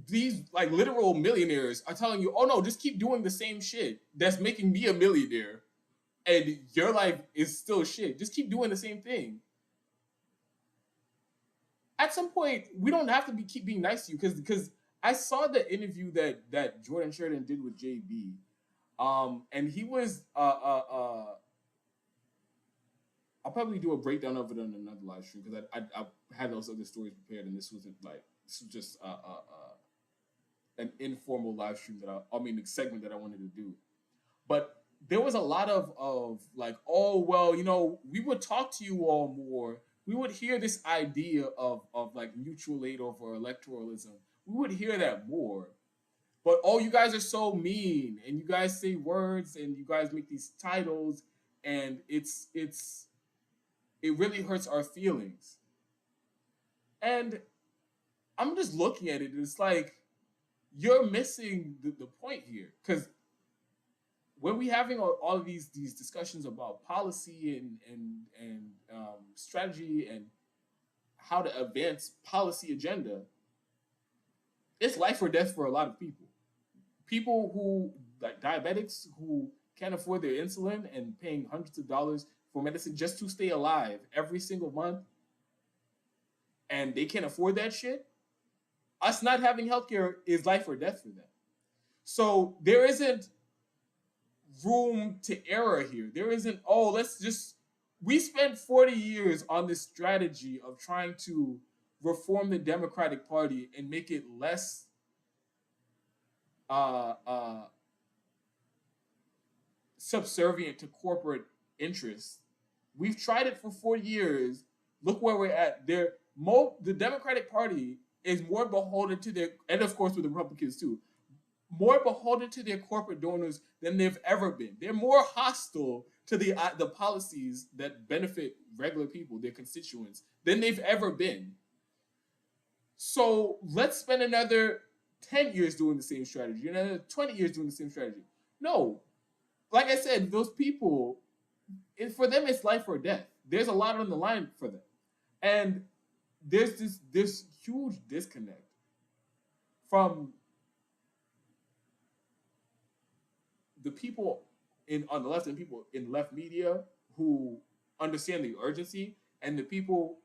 these like literal millionaires are telling you, oh no, just keep doing the same shit that's making me a millionaire, and your life is still shit. Just keep doing the same thing. At some point, we don't have to keep being nice to you, because I saw the interview that Jordan Sheridan did with JB, and he was I'll probably do a breakdown of it on another live stream, because I had those other stories prepared, and this was just an informal live stream I mean, a segment that I wanted to do. But there was a lot of like, oh well, we would talk to you all more. We would hear this idea of like mutual aid over electoralism. We would hear that more. But oh, you guys are so mean, and you guys say words, and you guys make these titles, and it really hurts our feelings. And I'm just looking at it, and it's like, you're missing the point here, because when we having all of these discussions about policy and strategy and how to advance policy agenda, it's life or death for a lot of people. People who, like diabetics, who can't afford their insulin and paying hundreds of dollars for medicine just to stay alive every single month, and they can't afford that shit. Us not having healthcare is life or death for them. So there isn't room to error here. There isn't, oh, we spent 40 years on this strategy of trying to reform the Democratic Party and make it less subservient to corporate interests. We've tried it for 4 years. Look where we're at. The Democratic Party is more beholden to their, and of course with the Republicans too, more beholden to their corporate donors than they've ever been. They're more hostile to the policies that benefit regular people, their constituents, than they've ever been. So let's spend another 10 years doing the same strategy, another 20 years doing the same strategy. No. Like I said, those people, for them, it's life or death. There's a lot on the line for them. And there's this huge disconnect from the people on the left and people in left media who understand the urgency, and the people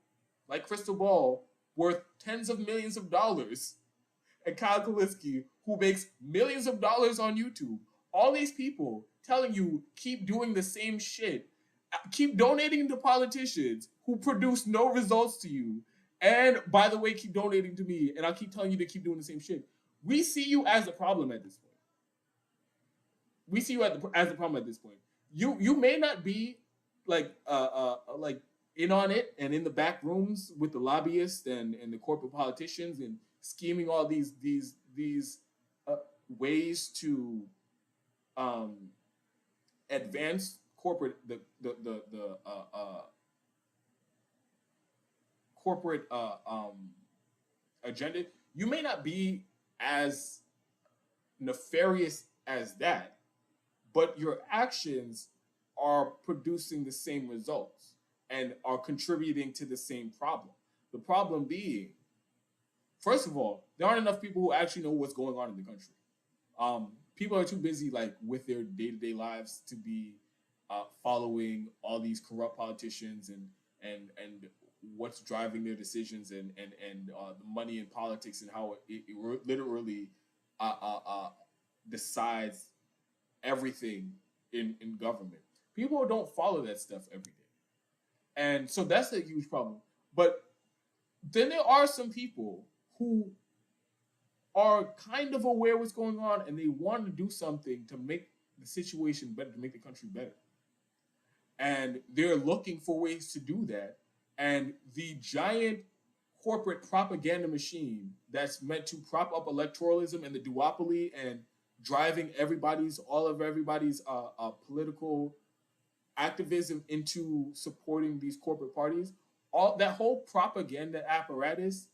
like Crystal Ball, worth tens of millions of dollars, and Kyle Kalinske, who makes millions of dollars on YouTube. All these people telling you, keep doing the same shit. Keep donating to politicians who produce no results to you. And by the way, keep donating to me, and I'll keep telling you to keep doing the same shit. We see you as a problem at this point. We see you as the problem at this point. You may not be like in on it and in the back rooms with the lobbyists and the corporate politicians and scheming all these ways to advance corporate corporate agenda. You may not be as nefarious as that, but your actions are producing the same results and are contributing to the same problem. The problem being, first of all, there aren't enough people who actually know what's going on in the country. People are too busy like with their day-to-day lives to be following all these corrupt politicians and what's driving their decisions and the money in politics and how it literally decides everything in government. People don't follow that stuff every day. And so that's a huge problem. But then there are some people who are kind of aware what's going on and they want to do something to make the situation better, to make the country better. And they're looking for ways to do that. And the giant corporate propaganda machine that's meant to prop up electoralism and the duopoly and driving all of everybody's political activism into supporting these corporate parties, all that whole propaganda apparatus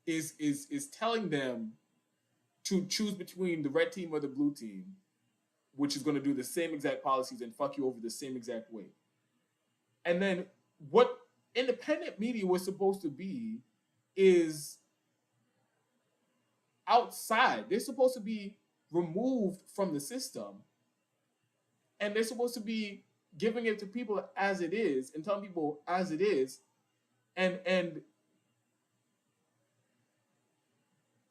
is telling them to choose between the red team or the blue team, which is going to do the same exact policies and fuck you over the same exact way. And then what independent media was supposed to be is outside. They're supposed to be removed from the system, and they're supposed to be giving it to people as it is and telling people as it is, and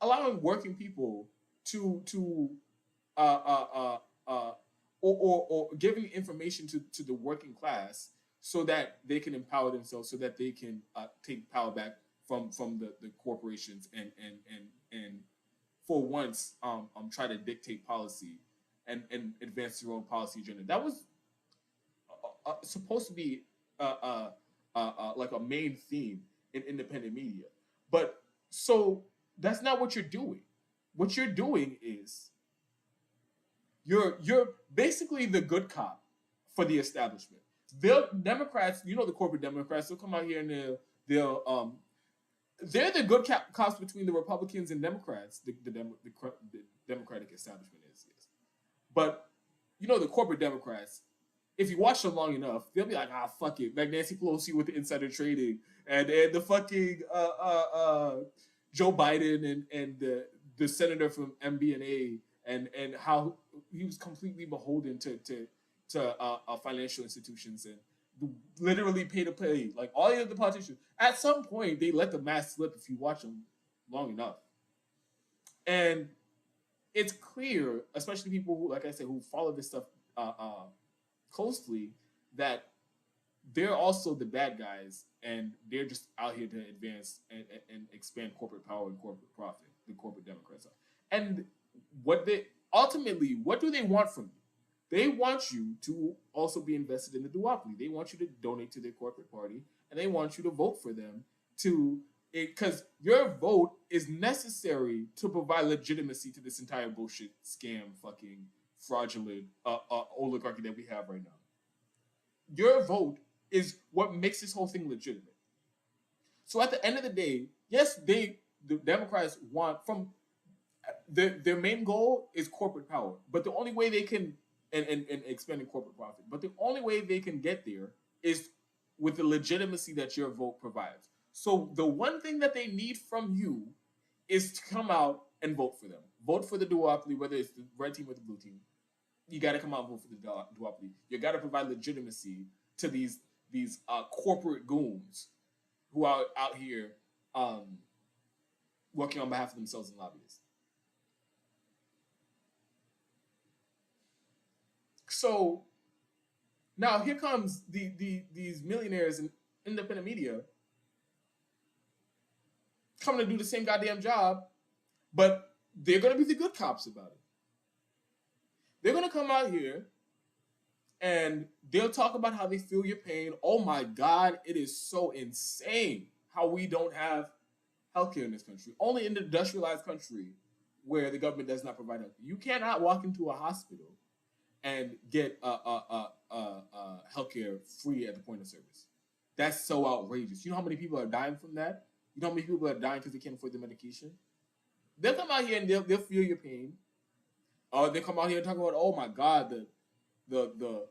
allowing working people to or giving information to the working class so that they can empower themselves, so that they can take power back from the corporations and for once try to dictate policy and advance their own policy agenda. That was supposed to be like a main theme in independent media, but so that's not what you're doing. What you're doing is you're basically the good cop for the establishment. The Democrats, the corporate Democrats, they'll come out here and they're the good cops between the Republicans and Democrats. The Democratic establishment is. But the corporate Democrats, if you watch them long enough, they'll be like, fuck it, like Nancy Pelosi with the insider trading and the fucking Joe Biden and the senator from MBNA and how he was completely beholden to financial institutions and literally pay to play, like all the other politicians. At some point, they let the mask slip if you watch them long enough. And it's clear, especially people who, like I said, who follow this stuff closely, that they're also the bad guys, and they're just out here to advance and expand corporate power and corporate profit. The corporate Democrats are. And what do they want from you? They want you to also be invested in the duopoly. They want you to donate to their corporate party, and they want you to vote for them because your vote is necessary to provide legitimacy to this entire bullshit, scam, fucking fraudulent oligarchy that we have right now. Your vote is what makes this whole thing legitimate. So at the end of the day, yes, the Democrats want their main goal is corporate power, but the only way they can and expanding corporate profit. But the only way they can get there is with the legitimacy that your vote provides. So the one thing that they need from you is to come out and vote for them. Vote for the duopoly, whether it's the red team or the blue team. You got to come out and vote for the duopoly. You got to provide legitimacy to these corporate goons who are out here working on behalf of themselves and lobbyists. So now here comes these millionaires in independent media coming to do the same goddamn job, but they're going to be the good cops about it. They're going to come out here and they'll talk about how they feel your pain. Oh my God, it is so insane how we don't have healthcare in this country. Only in the industrialized country where the government does not provide healthcare. You cannot walk into a hospital and get healthcare free at the point of service. That's so outrageous. You know how many people are dying from that? You know how many people are dying because they can't afford the medication? They'll come out here and they'll feel your pain. They'll come out here and talk about, oh my God, the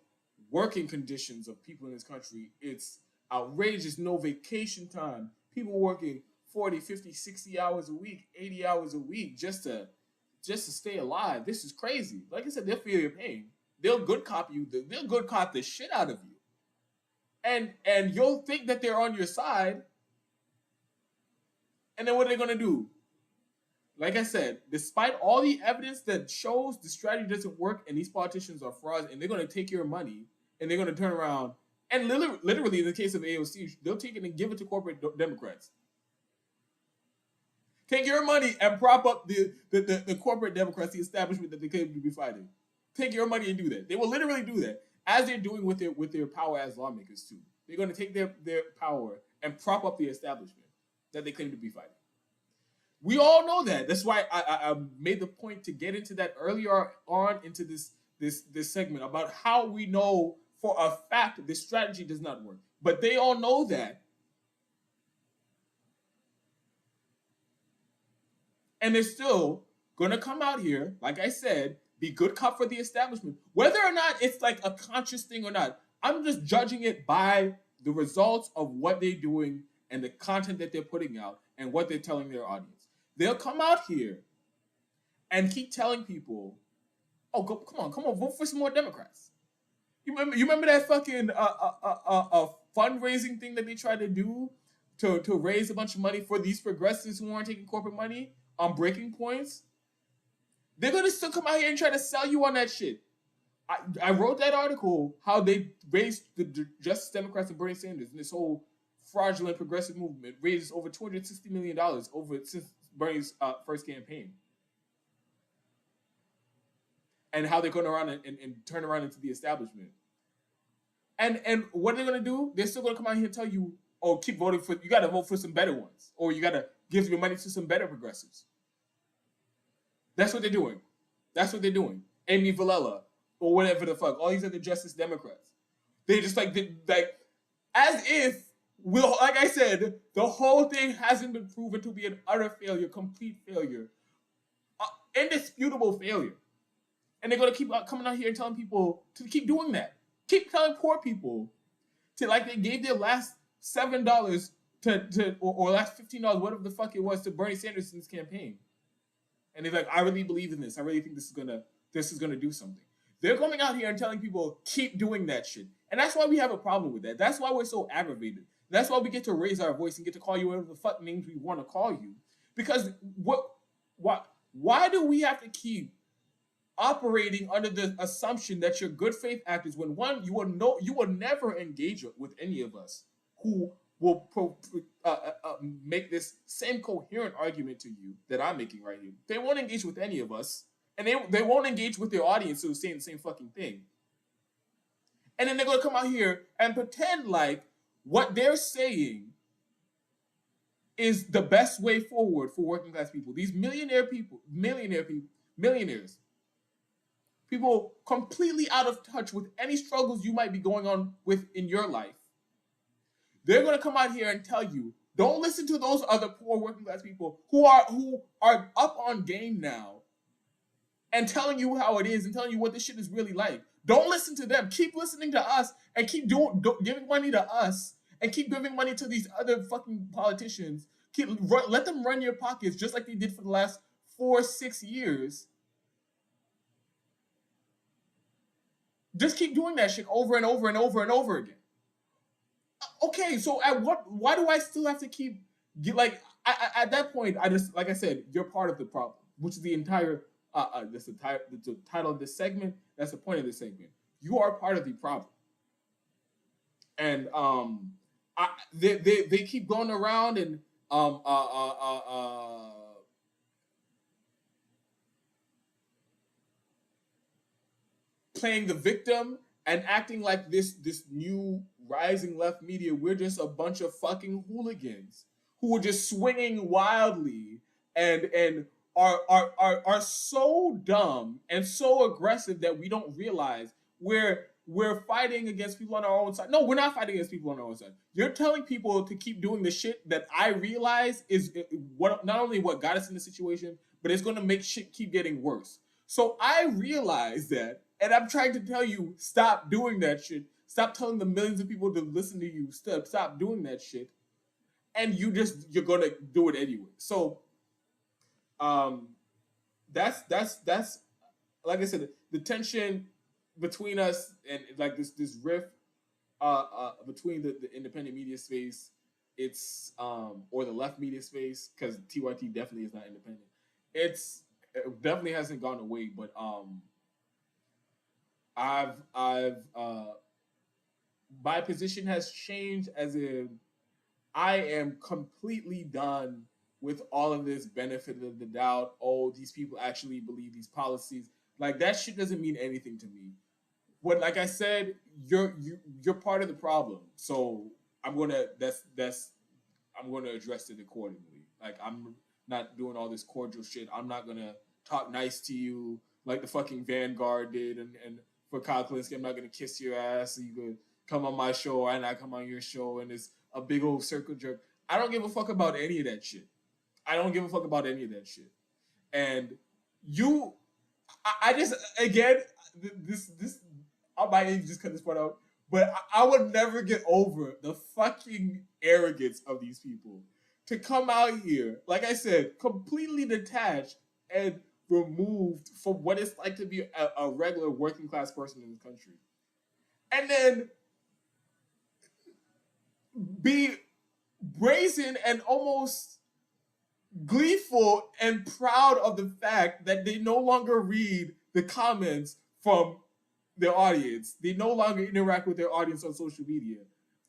working conditions of people in this country. It's outrageous. No vacation time. People working 40, 50, 60 hours a week, 80 hours a week just to stay alive. This is crazy. Like I said, they'll feel your pain. They'll good cop you. They'll good cop the shit out of you. And you'll think that they're on your side. And then what are they going to do? Like I said, despite all the evidence that shows the strategy doesn't work and these politicians are frauds and they're going to take your money and they're going to turn around and literally in the case of AOC, they'll take it and give it to corporate Democrats. Take your money and prop up the corporate Democrats, the establishment that they claim to be fighting. Take your money and do that. They will literally do that, as they're doing with their power as lawmakers too. They're going to take their power and prop up the establishment that they claim to be fighting. We all know that. That's why I made the point to get into that earlier on into this segment about how we know for a fact this strategy does not work. But they all know that. And they're still going to come out here, like I said, be good cop for the establishment. Whether or not it's like a conscious thing or not, I'm just judging it by the results of what they're doing and the content that they're putting out and what they're telling their audience. They'll come out here and keep telling people, oh, come on, vote for some more Democrats. You remember that fucking fundraising thing that they tried to do to raise a bunch of money for these progressives who aren't taking corporate money on breaking points? They're going to still come out here and try to sell you on that shit. I wrote that article, how they raised the Justice Democrats and Bernie Sanders and this whole fraudulent progressive movement raised over $260 million since Bernie's first campaign. And how they're going around and turn around into the establishment. And what are they going to do? They're still going to come out here and tell you, oh, keep voting for, you got to vote for some better ones. Or you got to give your money to some better progressives. That's what they're doing. That's what they're doing. Amy Villela, or whatever the fuck, all these other Justice Democrats. They just like as if, like I said, the whole thing hasn't been proven to be an utter failure, complete failure, indisputable failure. And they're going to keep coming out here and telling people to keep doing that. Keep telling poor people to, like, they gave their last $7 or last $15, whatever the fuck it was, to Bernie Sanders in his campaign. And they're like, I really believe in this. I really think this is gonna do something. They're coming out here and telling people, keep doing that shit. And that's why we have a problem with that. That's why we're so aggravated. That's why we get to raise our voice and get to call you whatever the fuck names we want to call you. Because why do we have to keep operating under the assumption that you're good faith actors when, one, you will never engage with any of us who will make this same coherent argument to you that I'm making right here. They won't engage with any of us, and they won't engage with their audience who's saying the same fucking thing. And then they're going to come out here and pretend like what they're saying is the best way forward for working class people. These millionaires, people completely out of touch with any struggles you might be going on with in your life. They're going to come out here and tell you, don't listen to those other poor working class people who are up on game now and telling you how it is and telling you what this shit is really like. Don't listen to them. Keep listening to us and keep giving money to us and keep giving money to these other fucking politicians. Let them run your pockets just like they did for the last 4-6 years. Just keep doing that shit over and over and over and over again. Okay, so why do I still have to keep, at that point, I just, like I said, you're part of the problem, which is the entire, that's the title of this segment, that's the point of this segment. You are part of the problem. And they keep going around and playing the victim and acting like this new rising left media, we're just a bunch of fucking hooligans who are just swinging wildly and are so dumb and so aggressive that we don't realize we're fighting against people on our own side. No, we're not fighting against people on our own side. You're telling people to keep doing the shit that I realize is what not only what got us in the situation, but it's going to make shit keep getting worse. So I realize that, and I'm trying to tell you, stop doing that shit. Stop telling the millions of people to listen to you. Stop doing that shit. And you're gonna do it anyway. So, that's like I said, the tension between us and like this rift between the independent media space, it's or the left media space, because TYT definitely is not independent. It definitely hasn't gone away, but I've my position has changed, as in I am completely done with all of this benefit of the doubt. Oh, these people actually believe these policies. Like that shit doesn't mean anything to me. What, like I said, you're part of the problem. So I'm gonna address it accordingly. Like I'm not doing all this cordial shit. I'm not gonna talk nice to you like the fucking Vanguard did, and for Kyle Kalinske, I'm not gonna kiss your ass. So you could come on my show and I come on your show, and it's a big old circle jerk. I don't give a fuck about any of that shit. I don't give a fuck about any of that shit. And you, I just again this I might even just cut this part out, but I would never get over the fucking arrogance of these people to come out here, like I said, completely detached and removed from what it's like to be a regular working class person in this country, and then be brazen and almost gleeful and proud of the fact that they no longer read the comments from their audience. They no longer interact with their audience on social media.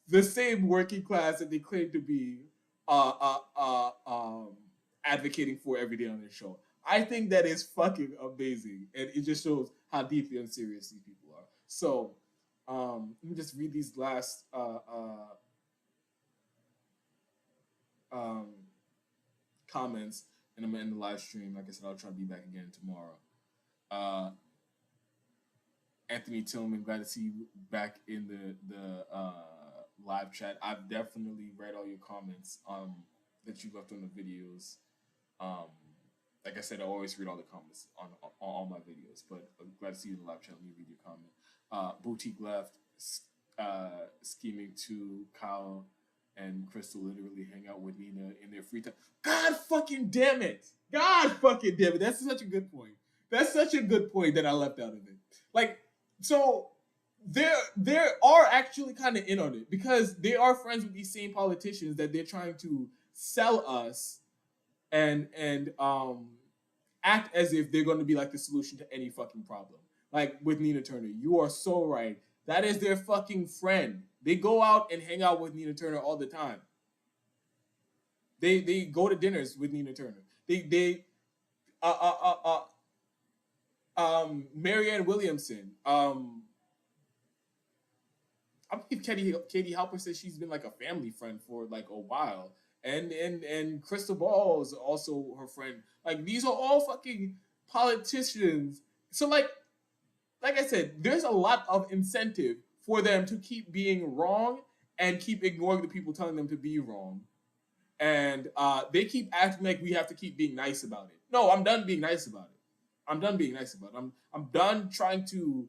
The same working class that they claim to be advocating for every day on their show. I think that is fucking amazing, and it just shows how deeply unserious these people are. So, let me just read these last comments, and I'm gonna end the live stream. Like I said, I'll try to be back again tomorrow. Anthony Tillman, glad to see you back in the live chat. I've definitely read all your comments that you left on the videos. Like I said, I always read all the comments on all my videos, but I'm glad to see you in the live chat. Let me read your comment. Boutique left, scheming to Kyle and Crystal literally hang out with Nina in their free time. God fucking damn it! God fucking damn it! That's such a good point. That's such a good point that I left out of it. Like, so they are actually kind of in on it because they are friends with these same politicians that they're trying to sell us and act as if they're going to be like the solution to any fucking problem. Like with Nina Turner, you are so right. That is their fucking friend. They go out and hang out with Nina Turner all the time. They go to dinners with Nina Turner. Marianne Williamson. I believe Katie Halper says she's been like a family friend for like a while. And Crystal Ball is also her friend. Like these are all fucking politicians. So like I said, there's a lot of incentive for them to keep being wrong and keep ignoring the people telling them to be wrong. And they keep acting like we have to keep being nice about it. No, I'm done being nice about it. I'm done being nice about it. I'm done trying to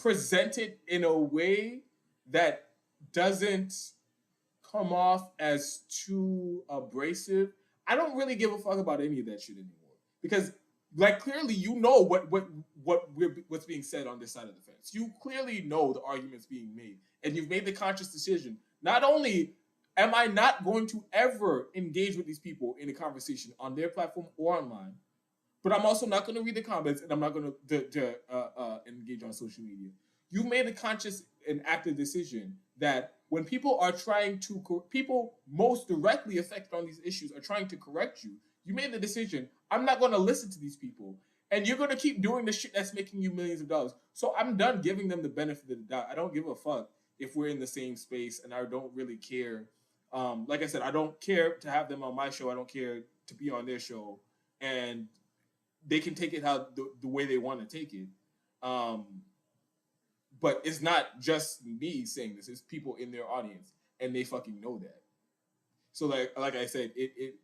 present it in a way that doesn't come off as too abrasive. I don't really give a fuck about any of that shit anymore because, like, clearly you know what's being said on this side of the fence. You clearly know the arguments being made, and you've made the conscious decision. Not only am I not going to ever engage with these people in a conversation on their platform or on mine, but I'm also not going to read the comments, and I'm not going to engage on social media. You've made the conscious and active decision that when people are trying to, people most directly affected on these issues are trying to correct you, you made the decision, I'm not going to listen to these people. And you're going to keep doing the shit that's making you millions of dollars. So I'm done giving them the benefit of the doubt. I don't give a fuck if we're in the same space, and I don't really care. Like I said, I don't care to have them on my show. I don't care to be on their show. And they can take it how the way they want to take it. But it's not just me saying this. It's people in their audience, and they fucking know that. So like I said, it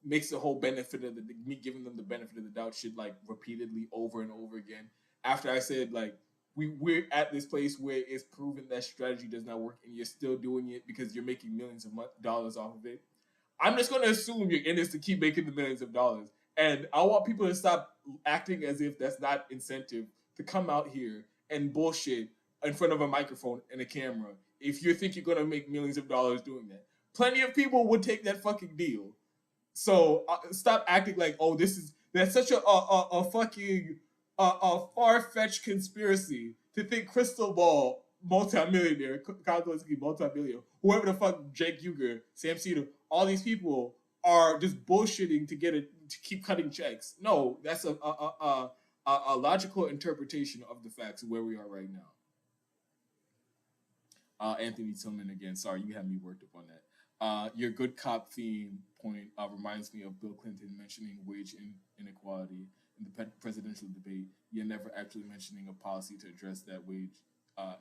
makes the whole benefit of me giving them the benefit of the doubt shit like repeatedly over and over again. After I said like we're at this place where it's proven that strategy does not work, and you're still doing it because you're making millions of dollars off of it. I'm just going to assume you're in this to keep making the millions of dollars. And I want people to stop acting as if that's not incentive to come out here and bullshit in front of a microphone and a camera if you think you're going to make millions of dollars doing that. Plenty of people would take that fucking deal. So stop acting like, oh, that's such a fucking far-fetched conspiracy to think Crystal Ball multi-millionaire, Kyle Kalinske, multi-millionaire, whoever the fuck, Jake Uger, Sam Cedar, all these people are just bullshitting to get it to keep cutting checks. No, that's a logical interpretation of the facts of where we are right now. Anthony Tillman again. Sorry, you had me worked up on that. Your good cop theme point reminds me of Bill Clinton mentioning wage inequality in the presidential debate. You're never actually mentioning a policy to address that wage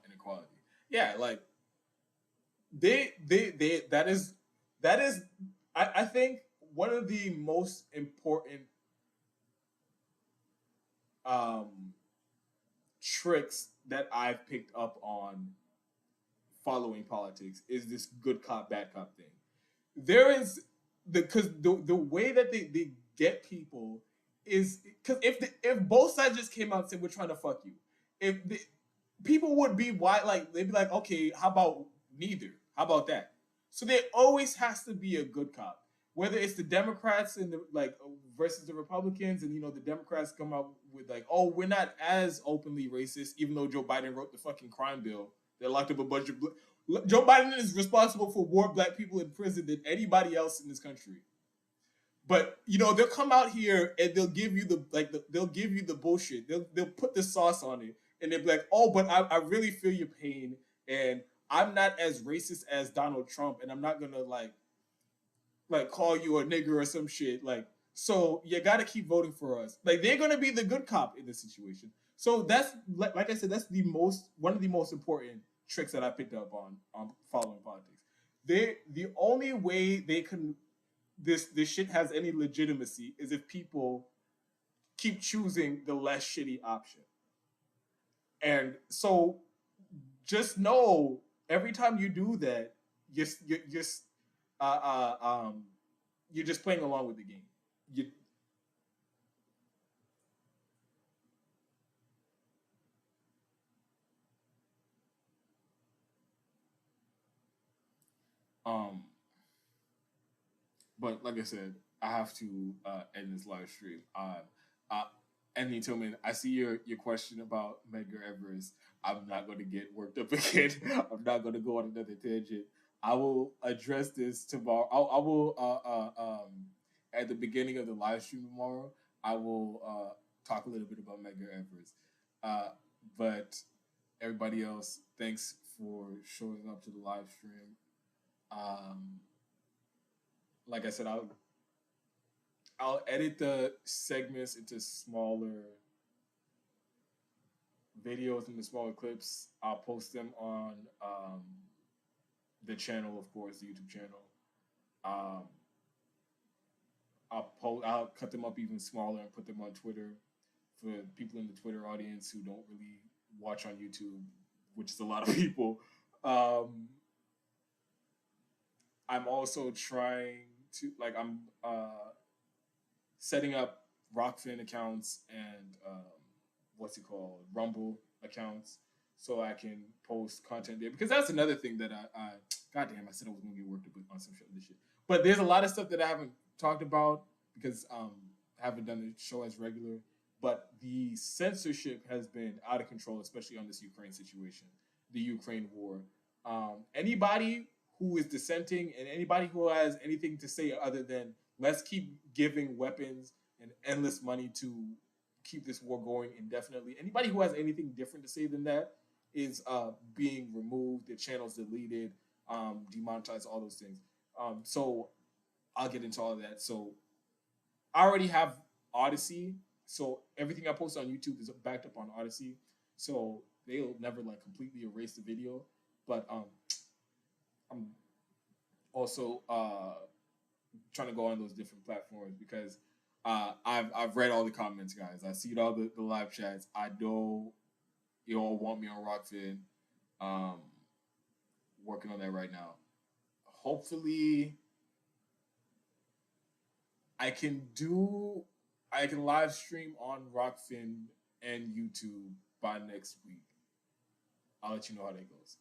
inequality. Yeah, like they that is I think one of the most important um tricks that I've picked up on following politics is this good cop bad cop thing. There is because the way that they get people is because if both sides just came out and said we're trying to fuck you, if the, people would be why like they'd be like, okay, how about neither? How about that? So there always has to be a good cop, whether it's the Democrats and the like versus the Republicans, and the Democrats come out with like, oh, we're not as openly racist, even though Joe Biden wrote the fucking crime bill that locked up a bunch of Joe Biden is responsible for more black people in prison than anybody else in this country. But they'll come out here and they'll give you they'll give you the bullshit. They'll put the sauce on it and they'll be like, oh, but I really feel your pain and I'm not as racist as Donald Trump and I'm not gonna like call you a nigger or some shit. Like, so you gotta keep voting for us. Like they're gonna be the good cop in this situation. So that's like I said, that's one of the most important tricks that I picked up on following politics. The only way they can this shit has any legitimacy is if people keep choosing the less shitty option. And so just know every time you do that, you're just you're just playing along with the game. You um But like I said, I have to end this live stream. Uh, Anthony Tillman, I see your question about Medgar Evers. I'm not going to get worked up again. I'm not going to go on another tangent. I will address this tomorrow. I will at the beginning of the live stream tomorrow. I will talk a little bit about Medgar Evers. Uh, but everybody else, thanks for showing up to the live stream. Um, like I said, I'll edit the segments into smaller videos, into smaller clips. I'll post them on the channel, of course, the YouTube channel. Um, I'll cut them up even smaller and put them on Twitter for people in the Twitter audience who don't really watch on YouTube, which is a lot of people. Um, I'm also trying to I'm setting up Rockfin accounts and what's it called, Rumble accounts, so I can post content there. Because that's another thing that I goddamn, I said I was gonna get worked up on some shit, this shit. But there's a lot of stuff that I haven't talked about because I haven't done the show as regular. But the censorship has been out of control, especially on this Ukraine situation, the Ukraine war. Anybody who is dissenting and anybody who has anything to say other than let's keep giving weapons and endless money to keep this war going indefinitely. Anybody who has anything different to say than that is being removed, their channels deleted, demonetized, all those things. So I'll get into all of that. So I already have Odyssey, so everything I post on YouTube is backed up on Odyssey. So they'll never completely erase the video, but I'm also trying to go on those different platforms because I've read all the comments, guys. I see all the live chats. I know you all want me on Rockfin. Working on that right now. Hopefully, I can live stream on Rockfin and YouTube by next week. I'll let you know how that goes.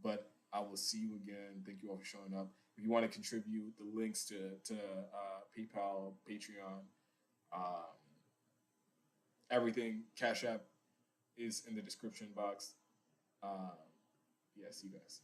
But I will see you again. Thank you all for showing up. If you want to contribute, the links to PayPal, Patreon, everything, Cash App is in the description box. Um, yeah, see you guys.